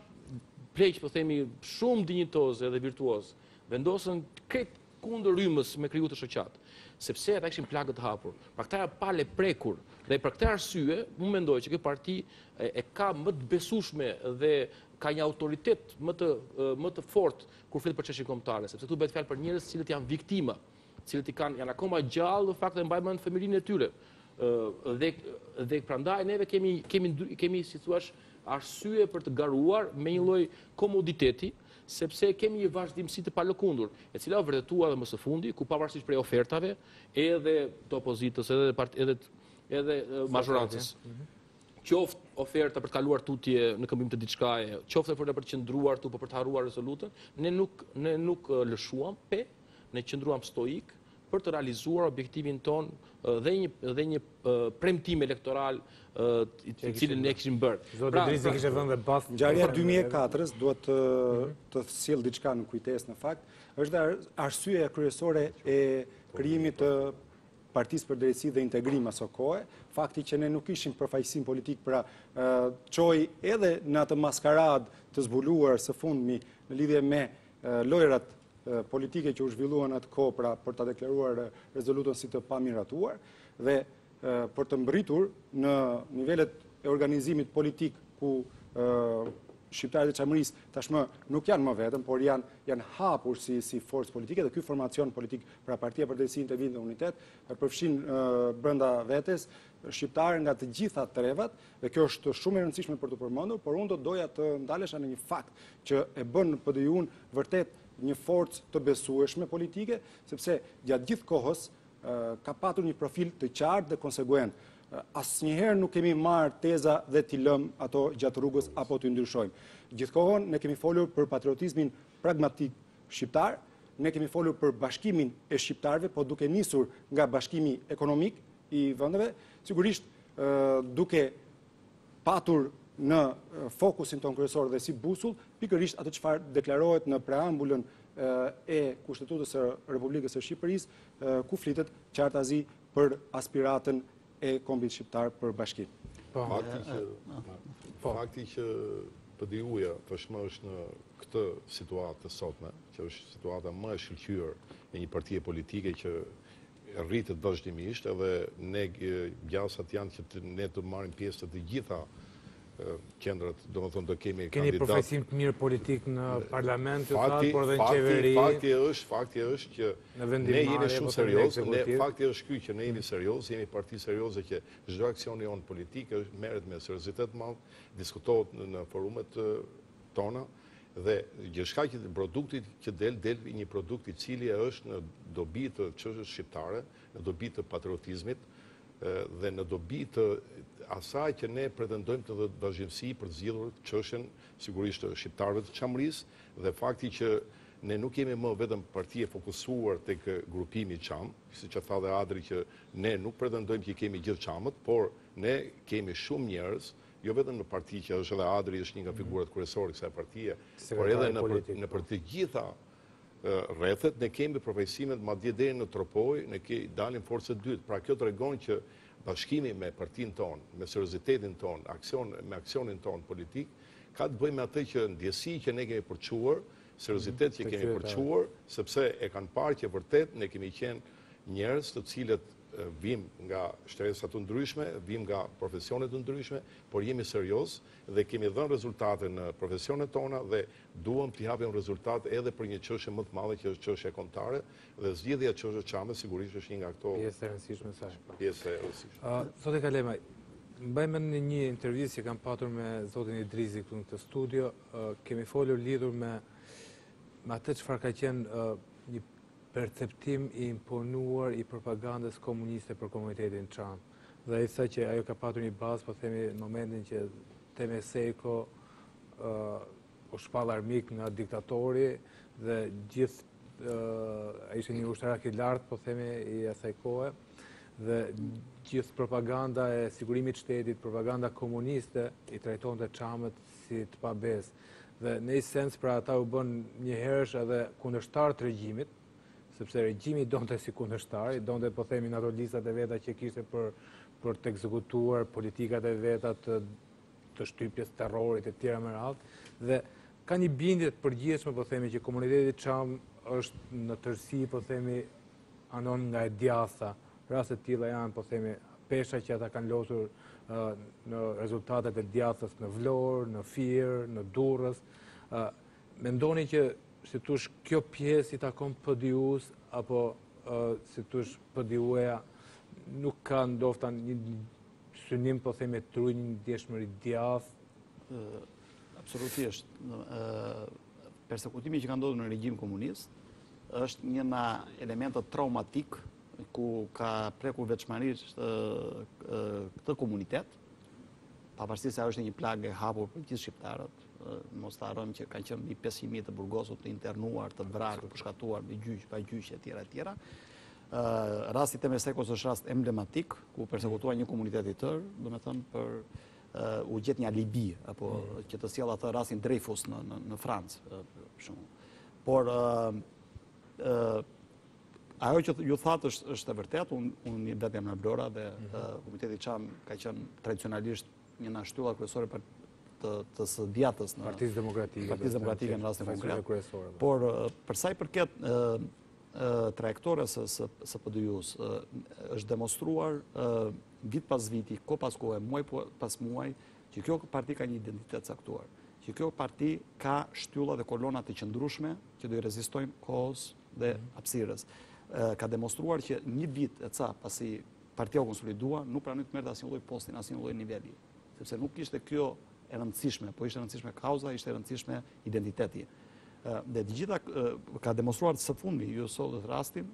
pleq, po themi, shumë dinjitoz edhe virtuoz. Vendosën krejt kundër rrymës me kriju të shoqat, sepse ata kishin plagë të hapur. Pra këta janë palë prekur dhe për këtë arsye, unë mendoj që kjo parti e ka më të besueshme dhe ka një autoritet më të fortë kur flet për çështje kombëtare, sepse këtu bëhet fjalë për njerëz cilët janë viktima, cilët janë akoma gjallë në fakt dhe mbajnë mend fëmijërinë e tyre. Dhe prandaj neve kemi si thua arsye për të garuar me një lloj komoditeti, sepse kemi një vazhdimsi të palëkundur, e cila u vërtetua dhe më së fundi, ku pavarësisht prej ofertave, edhe të opozitës, edhe mazhorancës, qoftë oferta për të kaluar tutje në këmbim të diçkaje, qoftë oferta për të qëndruar tu për të harruar rezolutën, ne nuk lëshuam ne qëndruam stoik për të realizuar objektivin ton dhe një premtim elektoral i cilin ne kishim bërë. Zoti Drizi kishte vënë bazë. Ngjarja 2004-s duhet të sjell diçka në kujtesë në fakt, është arsyeja kryesore e krijimit të Partisë për Drejtësi dhe Integrim aso kohë, fakti që ne nuk ishim përfaqësim politik, pra çoi edhe në atë maskarad të zbuluar së fundmi në lidhje me lojrat politike që u zhvilluan atë kohë, pra për ta deklaruar rezolutën si të pamiratuar dhe për të mbërritur në nivelet e organizimit politik ku shqiptarët e Çamërisë tashmë nuk janë më vetëm, por janë hapur si forcë politike dhe ky formacion politik, pra Partia për Drejtësi, Integrim dhe Unitet, përfshin brenda vetes shqiptarë nga të gjitha trevat, dhe kjo është shumë e rëndësishme për të përmendur, por unë do doja të ndalesha në një fakt që e bën PDI-un vërtet një forcë të besueshme politike, sepse gjatë gjithë kohës ka patur një profil të qartë dhe konsekuent. Asnjëherë nuk kemi marrë teza dhe t'i lëm ato gjatë rrugës apo t'i ndryshojmë. Gjithkohon ne kemi folur për patriotizmin pragmatik shqiptar, ne kemi folur për bashkimin e shqiptarëve, po duke nisur nga bashkimi ekonomik i vendeve, sigurisht duke patur në fokusin ton kryesor dhe si busull pikërisht atë çfarë deklarohet në preambulën e Kushtetutës së Republikës së Shqipërisë, ku flitet qartazi për aspiratën e kombit shqiptar për bashkim. Fakti që PDU-ja tashmë është në këtë situatë të sotme, që është situata më e shkëlqyer e një partie politike që rritet vazhdimisht, edhe ne gjasat janë që ne të marrim pjesë të gjitha qendrat, do më thonë do kemi kandidat. Keni profesim të mirë politik në parlament, por dhe në qeveri. Fakti është që ne jemi shumë serios, fakti është ky që ne jemi serios, jemi parti serioze që çdo aksioni jonë politik merret me seriozitet madh, diskutohet në forumet tona, dhe gjithçka që produkti që del një produkt I cili është në dobi të çështës shqiptare, në dobi të patriotizmit dhe në dobi të asaj që ne pretendojmë të vazhdimsi për të zgjidhur çështjen sigurisht shqiptarëve të Çamërisë dhe fakti që ne nuk jemi më vetëm parti e fokusuar tek grupimi Çam, siç e tha dhe Adri që ne nuk pretendojmë që kemi gjithë Çamët, por ne kemi shumë njerëz, jo vetëm në parti që është edhe Adri është një nga figurat kryesore kësaj partie, por edhe në për të gjitha rrethet ne kemi përfaqësimet madje deri në Tropoj, ne dalim forcë dytë. Pra kjo tregon që bashkimi me partinë tonë, me seriozitetin tonë, me aksionin tonë politik, ka të bëjë me atë që ndjesi që ne kemi përçuar, seriozitet që kemi përçuar, sepse e kanë parë që vërtet ne kemi qenë njerëz të cilët vim nga shtresat të ndryshme, vim nga profesionet të ndryshme, por jemi serios dhe kemi dhënë rezultate në profesionet tona dhe duam t'i japim rezultat edhe për një çështje më të madhe që është çështja kombëtare dhe zgjidhja e çështës Çamës sigurisht është një nga ato pjesë e rëndësishme saj. Pjesë e rëndësishme. Zotë Kalema, mbajmë në një intervistë që kam patur me zotin Idrizi këtu në këtë studio, kemi folur lidhur me atë çfarë ka qenë një perceptim I imponuar I propagandës komuniste për komunitetin Çam. Dhe ai sa që ajo ka patur një bazë, po themi në momentin që Temeseko u shpall armik nga diktatori dhe gjithë ai ishte një ushtarak I lartë, po themi I asaj kohe, dhe gjithë propaganda e sigurimit shtetit, propaganda komuniste I trajtonte Çamët si të pabes. Dhe në një sens pra ata u bën një herësh edhe kundërshtar të regjimit, sepse regjimi donte si kundërshtar, donte po themi në ato listat e veta që kishte për të ekzekutuar politikat e veta të shtypjes terrorit e tjera me radhë, dhe ka një bindje të përgjithshme po themi që komuniteti Çam është në tërësi po themi anon nga e djatha. Raste të tilla janë po themi pesha që ata kanë losur në rezultatet e djathës në Vlorë, në Fier, në Durrës. Mendoni që si tush kjo pjesë I takon PDU-s apo si tush PDU-ja nuk ka ndofta një synim po themi të ruaj një ndjeshmëri djathtë? Absolutisht. Persekutimi që ka ndodhur në regjim komunist është një nga elementët traumatik ku ka prekur veçmarisht këtë komunitet, pavarësisht se është një plagë e hapur për gjithë shqiptarët. Mos të harrojmë që kanë qenë mbi 500.000 të burgosur të internuar, të vrarë, të përshkatuar me gjyq, pa gjyqe etj. Rasti Temesekos është rast emblematik ku persekutuar një komunitet I tërë, domethënë për u gjet një alibi apo që të sjell atë rastin Dreyfus në Francë, për shembull. Por ajo që ju thatë është e vërtetë, unë vetëm në Vlora dhe komuniteti Çam ka qenë tradicionalisht një nga shtyllat kryesore të së djathtës në Partisë Demokratike në rastin konkret. Por për sa I përket trajektores së PDU-s, është demonstruar vit pas viti, kohë pas kohe, muaj pas muaj, që kjo parti ka një identitet caktuar, që kjo parti ka shtylla dhe kolona të qëndrueshme që do I rezistojnë kohës dhe hapësirës. Ka demonstruar që një vit e ca pasi partia u konsolidua, nuk pranoi të merrte asnjë lloj posti në asnjë lloj niveli, sepse nuk ishte kjo e rëndësishme, po ishte rëndësishme kauza, ishte rëndësishme identiteti. Dhe të gjitha ka demonstruar së fundi, ju sot rastin,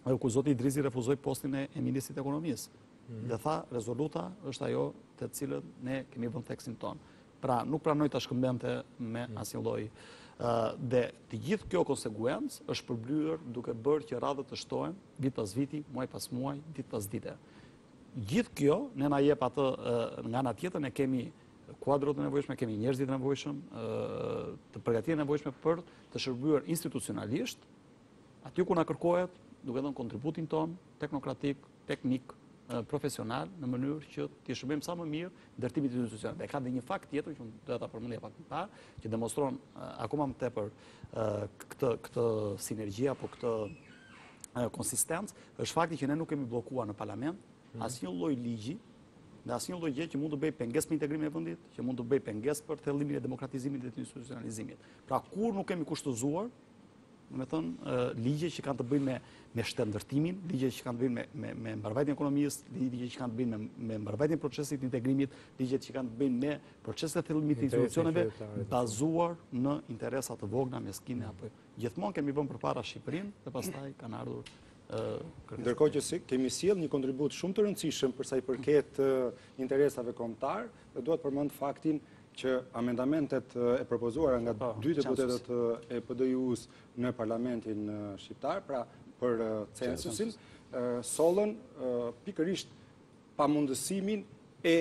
ku zoti Idrizi refuzoi postin e ministrit të ekonomisë. Dhe tha, rezoluta është ajo të cilën ne kemi vënë theksin ton. Pra, nuk pranoi ta shkëmbente me asnjë lloj. Dhe të gjithë kjo konsekuencë është përblyer duke bërë që radhët të shtohen vit pas viti, muaj pas muaj, ditë pas dite. Gjithë kjo ne na jep atë nga ana tjetër ne kemi kuadrot e nevojshme, kemi njerëzit e nevojshëm, të përgatitje nevojshme për të shërbyer institucionalisht aty ku na kërkohet, duke dhënë kontributin ton teknokratik, teknik, profesional në mënyrë që t'i shërbejmë sa më mirë ndërtimit të institucioneve. Dhe ka dhe një fakt tjetër që do ta përmendja pak më parë, që demonstron akoma më tepër këtë sinergji apo këtë konsistencë, është fakti që ne nuk kemi bllokuar në parlament asnjë lloj ligji dhe asnjë lloj gjë që mund të bëjë pengesë për integrimin e vendit, që mund të bëjë pengesë për thellimin e demokratizimit dhe të institucionalizimit. Pra kur nuk kemi kushtozuar, ligje që kanë të bëjnë me shtetëndërtimin, ligje që kanë të bëjnë me mbarvajtjen e ekonomisë, ligje që kanë të bëjnë me mbarvajtjen e procesit të integrimit, ligje që kanë të bëjnë me proceset e thellimit të institucioneve bazuar në interesa të vogla, meskine apo gjithmonë kemi vënë përpara Shqipërinë dhe pastaj kanë ardhur Ndërkohë që kemi sjell një kontribut shumë të rëndësishëm për sa i përket interesave kombëtar, dhe duhet përmend faktin që amendamentet e propozuara nga dy deputetët e PD-jus në Parlamentin shqiptar, pra për censusin, sollën pikërisht pamundësimin e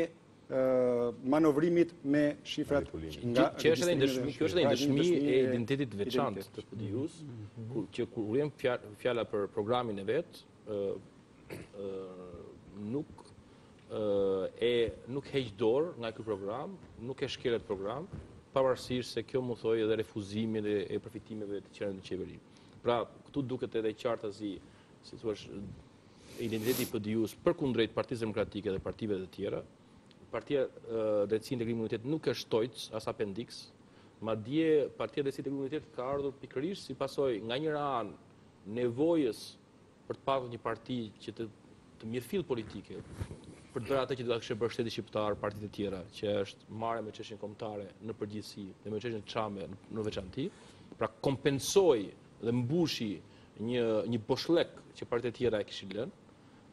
manovrimit me shifrat nga Kjo është edhe ndëshmi e identitetit veçantë të PD-jus, që kur vjen fjala për programin e vet, nuk heq dorë nga ky program, nuk e shkelet program, pavarësisht se kjo mu thoj edhe refuzimin e përfitimeve të qenë në qeveri. Pra, këtu duket edhe qartë si thua, identiteti i PD-jus përkundrejt Partisë Demokratike dhe partive të tjera. Partia Drejtësi Integrim Imunitet nuk është tojc as apendiks, madje Partia Drejtësi Integrim Imunitet ka ardhur pikërisht si pasojë nga njëra anë nevojës për të patur një parti që të mirëfill politike, për të bërë atë që do ta kishte bërë shteti shqiptar, partitë të tjera, që është marrë me çështjen kombëtare në përgjithësi dhe me çështjen çame në veçantë, pra kompensoi dhe mbushi një boshllek që partitë të tjera e kishin lënë,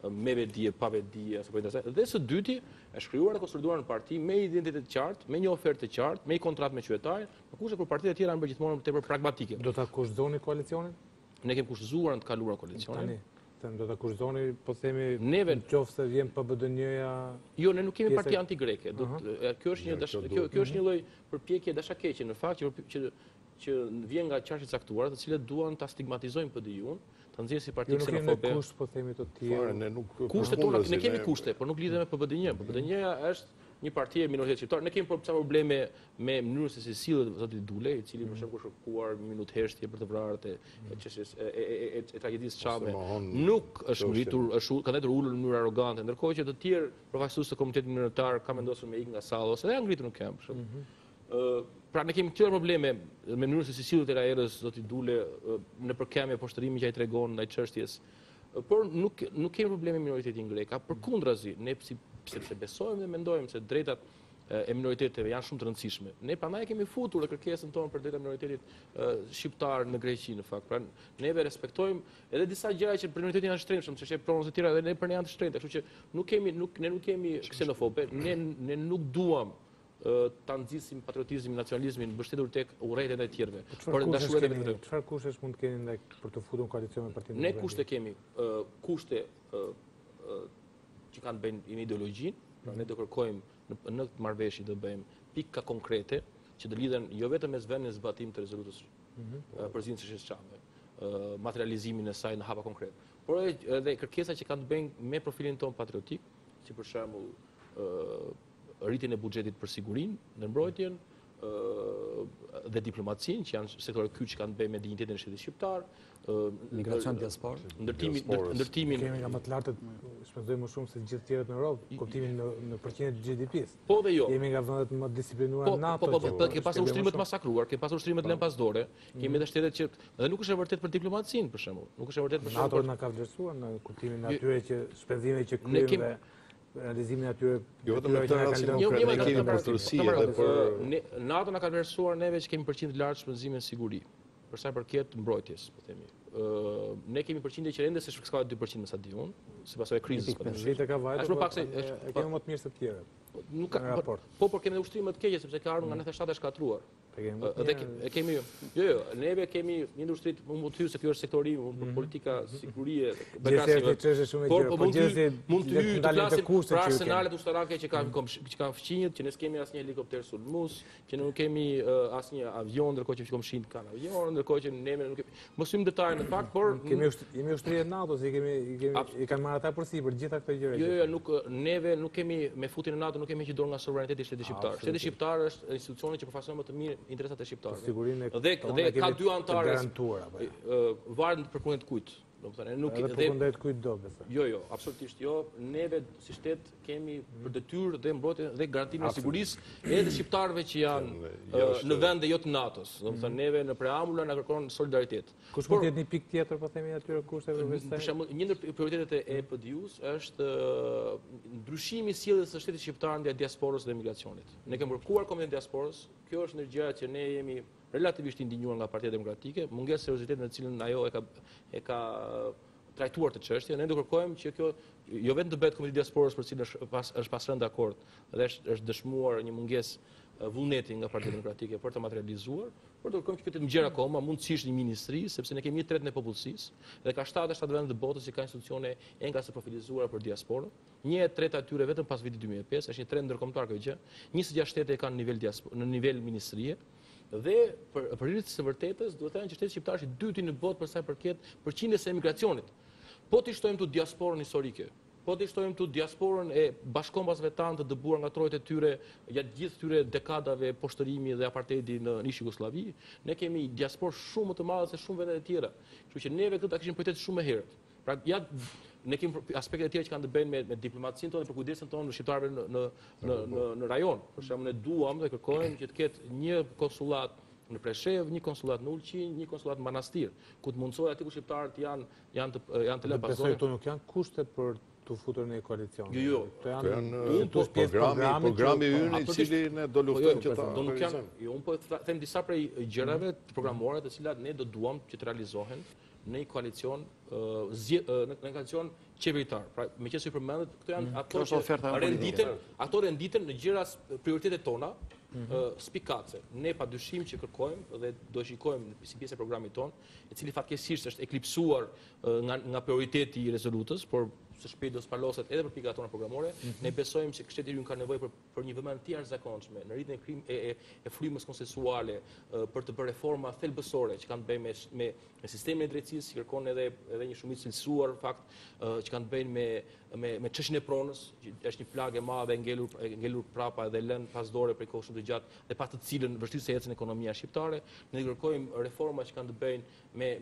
me vedije, pa vedije, dhe së dyti, është krijuar dhe konsoliduar në parti me identitet qartë, me një ofertë të qartë, me një kontratë me qytetarin, në kushte kur partitë e tjera janë gjithmonë tepër pragmatike. Do ta kushtozoni koalicionin? Ne kemi kushtozuar në të kaluar koalicionin. Do ta kushtozoni, po themi, nëse vjen PBDN-ja. Jo, ne nuk kemi parti anti-greke. Kjo është një lloj përpjekje dashakeqe në fakt që vjen nga qarqe caktuara, të cilët duan ta stigmatizojnë PD-jun, ta nxjerrin si parti ksenofobe. Nuk kemi kusht, po themi të tjerë. Kushtet tona, ne kemi kushte, por nuk lidhen me PBDN. PBDN-ja është një parti e minoritetit shqiptar. Ne kemi probleme me mënyrën se si sillet zoti Dule, i cili për shembull ka shkuar minutë heshtje për të vrarë e tragjedisë çame. Nuk është ngritur, ka ndërtuar ulur në mënyrë arrogante, ndërkohë që të tjerë përfaqësues të komunitetit minoritar kanë vendosur me ikë nga Sallos, edhe janë ngritur në këmbë. Pra ne kemi këtyre probleme me mënyrën se si sillet era erës zoti Dule në përkëmbje poshtërimi që ai tregon ndaj çështjes. Por nuk kemi probleme me minoritetin grek, përkundrazi, ne sepse besojmë dhe mendojmë se drejtat e minoriteteve janë shumë të rëndësishme. Ne prandaj kemi futur kërkesën tonë për drejtat e minoritetit shqiptar në Greqi në fakt. Pra neve respektojmë edhe disa gjëra që për minoritetin janë shtrenjshëm, çështje pronës të tjera dhe ne për ne janë të shtrenjta, kështu që ne nuk kemi ksenofobe, ne nuk duam ta nxisim patriotizmin, nacionalizmin mbështetur tek urrejtjet e tjerëve. Por dashurinë e vetë. Çfarë kushtesh mund të keni ndaj për të futur në koalicion me Partinë Ne kushte kemi, kushte që kanë të bëjnë me ideologjinë, pra ne do kërkojmë në këtë marrëveshje do bëjmë pika konkrete që të lidhen jo vetëm me zvenin e zbatimit të rezolutës përzihen së çame, materializimin e saj në hapa konkret, por edhe kërkesa që kanë të bëjnë me profilin ton patriotik, si për shembull rritjen e buxhetit për sigurinë, në mbrojtjen dhe diplomacinë, që janë sektore kyç që kanë të bëjnë me dinjitetin e shtetit shqiptar, migracion diaspor, ndërtimin kemi nga më të lartët, shpenzojmë më shumë se gjithë tjerët në Europë, kuptimin në përqindje të GDP-s. Po dhe jo. Jemi nga vendet më disiplinuara në NATO. Po, ke pasur ushtrimet masakruar, ke pasur ushtrimet lëmpazdore, kemi edhe shtetet që dhe nuk është e vërtet për diplomacinë për shembull. Nuk është e vërtet për shembull. NATO na ka vlerësuar në kuptimin e atyre që shpenzimet që kryejmë realizimin e atyre. Jo vetëm në këtë kemi përtërsi edhe për NATO na ka vlerësuar neve që kemi përqindje të lartë shpenzime në siguri. Për sa i përket mbrojtjes, po themi. Ne kemi përqindje që ende se s'ka 2% me sa di unë, sipas asaj krizës po themi. Ka vajtur. Është më pak se kemi më të mirë se të tjerët. Nuk ka. Po, por kemi ushtrime të keqe sepse ka ardhur nga 97 e shkatruar. Neve kemi një industri, mund të hyrë se kjo është sektori, politika, sigurie, mund të hyrë të flasim për arsenalet ushtarake që ka fqinjët, që ne s'kemi asnjë helikopter sulmus, që nuk kemi asnjë avion, ndërkohë që komshinët kanë avion, ndërkohë që neve nuk kemi. Mos hyjmë detaj në fakt, por kemi ushtri e NATO-s, i kanë marrë ata përsi për gjitha këto gjëra. Jo, neve nuk kemi me futin e NATO, nuk kemi hequr nga sovraniteti i shtetit shqiptar. Shteti shqiptar është institucioni që përfaqëson më të mirë interesat e shqiptarëve. Dhe ka dy anëtarë, varet për kundër kujt. Edhe për kundër kujt do, besoj. Jo, absolutisht jo. Neve si shtet kemi për detyrë dhe mbrojtje dhe garantimin e sigurisë edhe shqiptarëve që janë në vende jo të NATO-s. Domethënë neve në preambulla na kërkon solidaritet. Kush mund të jetë një pikë tjetër po themi atyre kushteve për shembull, një ndër prioritetet e EPDU-s është ndryshimi i sjelljes së shtetit shqiptar ndaj diasporës dhe migracionit. Ne kemi kërkuar Komitetin e Diasporës, kjo është ndër gjërat që ne jemi relativisht indinjuar nga Partia Demokratike, mungesë serioziteti në cilën ajo e ka trajtuar të çështjen. Ne do kërkojmë që kjo jo vetëm të bëhet Komiteti i Diasporës për cilën është pas rënë dakord dhe është dëshmuar një mungesë vullneti nga Partia Demokratike për të materializuar, por do kërkojmë që këtë të ngjerë akoma mundësisht një ministri, sepse ne kemi 1/3 e popullsisë dhe ka 7 vende të botës që ka institucione enka të profilizuara për diasporën. 1/3 atyre vetëm pas vitit 2005, është një trend ndërkombëtar kjo gjë. 26 shtete e kanë në nivel ministrie. Dhe për rritje të vërtetës, duhet të thënë që shteti shqiptar është i dyti në botë për sa i përket përqindjes së emigracionit. Po të shtojmë tu diasporën historike, po të shtojmë tu diasporën e bashkombasve tanë të dëbuar nga trojtë e tyre gjatë gjithë këtyre dekadave poshtërimi dhe apartheidi në ish Jugosllavi, ne kemi diasporë shumë më të madhe se shumë vende të tjera. Kështu që neve këtë ta kishim prioritet shumë më herët. Pra ne kemi aspekte të tjera që kanë të bëjnë me diplomacinë tonë dhe për kujdesin tonë në shqiptarëve në rajon. Për shembull, ne duam dhe kërkojmë që të ketë një konsullat në Preshev, një konsullat në Ulqin, një konsullat në Manastir, ku të mundësohet aty ku shqiptarët janë të lënë pas zonë. Këto nuk janë kushte për të futur në koalicion. Jo. Këto janë programi ynë i cili ne do luftojmë që ta realizojmë. Jo, unë po them disa prej gjërave të programore të cilat ne do duam që të realizohen në një koalicion qeveritar. Pra, meqenëse ju përmendet, këto janë ato renditen në gjëra prioritetet tona, spikace. Ne pa dyshim që kërkojmë dhe do shikojmë si pjesë e programit tonë, i cili fatkeqësisht është eklipsuar nga prioriteti i rezolutës, por së shpejt do spaloset edhe për pikat tona programore. Ne besojmë që shteti ynë ka nevojë për një vëmendje të jashtëzakonshme në rritjen e frymës konsensuale për të bërë reforma thelbësore që kanë të bëjnë me sistemin e drejtësisë, që kërkon edhe një shumicë cilësuar fakt që kanë të bëjnë me çështjen e pronës, që është një plagë e madhe ngelur prapa dhe lënë pas dore për kohë shumë të gjatë dhe pa të cilën vështirë se ecën ekonomia shqiptare. Ne kërkojmë reforma që kanë të bëjnë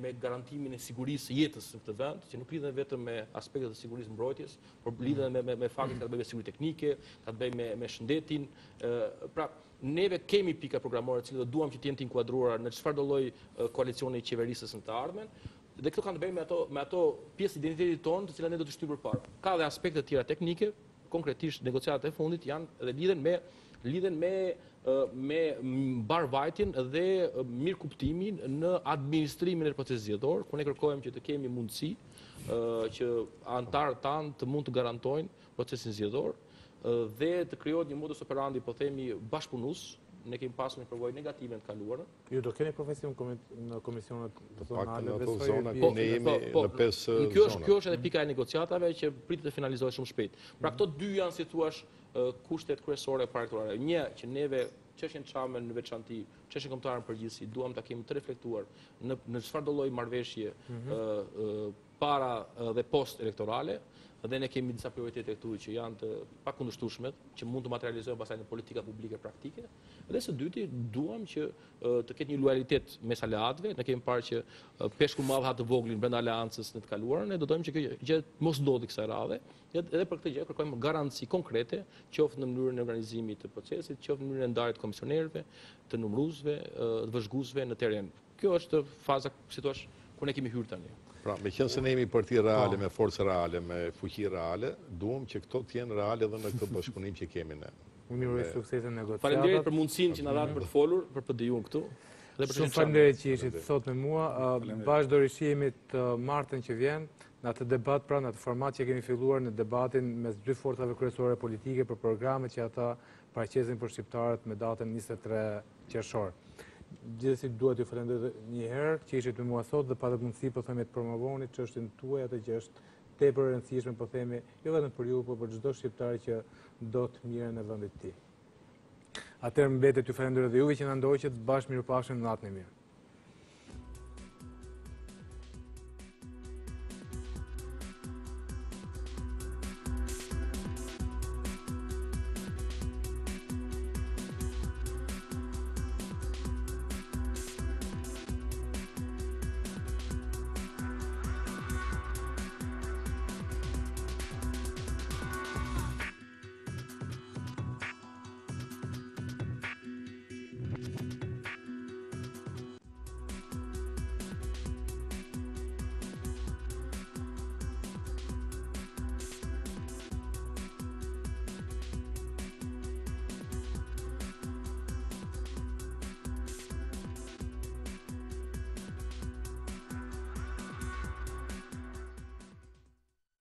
me garantimin e sigurisë së jetës në këtë vend, që nuk lidhen vetëm me aspektet e sigurisë mbrojtjes, por lidhen me faktin që ka të bëjë me sigurinë teknike, ka të bëjë me shëndetin. Pra, neve kemi pika programore të cilat do duam që të jenë të inkuadruara në çfarë do lloj koalicioni i qeverisës në të ardhmen. Dhe këto kanë të bëjnë me ato pjesë identitetit tonë të cilat ne do të shtyjmë përpara. Ka dhe aspekte të tjera teknike, konkretisht negociatat e fundit janë dhe lidhen me mbarvajtjen dhe mirëkuptimin në administrimin e procesit zgjedhor, ku ne kërkojmë që të kemi mundësi që anëtarët tanë të mund të garantojnë procesin zgjedhor dhe të krijohet një modus operandi, po themi, bashkëpunues. Ne kemi pasur një përvojë negative në të kaluarën. Ju do keni profesion në komisionet zonale, besoj. Ne jemi në 5 zona. Kjo është edhe pika e negociatave që pritet të finalizohet shumë shpejt. Pra këto dy janë, si thua, kushtet kryesore para elektorale. Një që neve çështjen çame në veçanti, çështjen kombëtare në përgjithësi, duam ta kemi të reflektuar në çfarë do lloj marrëveshje para dhe post elektorale. Dhe ne kemi disa prioritete këtu që janë të pakundërshtueshme, që mund të materializohen pastaj në politika publike praktike. Dhe së dyti, duam që të ketë një lojalitet mes aleatëve. Ne kemi parë që peshku madh ha të voglin brenda aleancës në të kaluarën. Ne do dojmë që kjo gjë mos ndodhi kësaj radhe. Edhe për këtë gjë kërkojmë garanci konkrete, qoftë në mënyrën e organizimit të procesit, qoftë në mënyrën e ndarjes të komisionerëve, të numëruesve, të vëzhguesve në terren. Kjo është faza, si thua, ku ne kemi hyrë tani. Pra, me qenë se ne jemi parti reale, me forcë reale, me fuqi reale, duam që këto të jenë reale edhe në këtë bashkëpunim që kemi ne. Unë ju uroj sukses në negociatat. Faleminderit për mundësinë që na dhanë për të folur, për PD-un këtu. Shumë faleminderit që ishit sot me mua. Bashkë do rishihemi të martën që vjen në atë debat, pra në atë format që kemi filluar në debatin mes dy forcave kryesore politike për programet që ata paraqesin për shqiptarët me datën 23 qershor. Gjithsesi duhet ju falenderoj një herë që ishit me mua sot dhe patë mundësi po themi të promovoni çështjen tuaj atë që është tepër e rëndësishme po themi jo vetëm për ju, por për çdo shqiptar që do të mirën e vendit të tij. Atëherë mbetet ju falenderoj dhe juve që na ndoqët, bashkë mirupafshim, natën e mirë.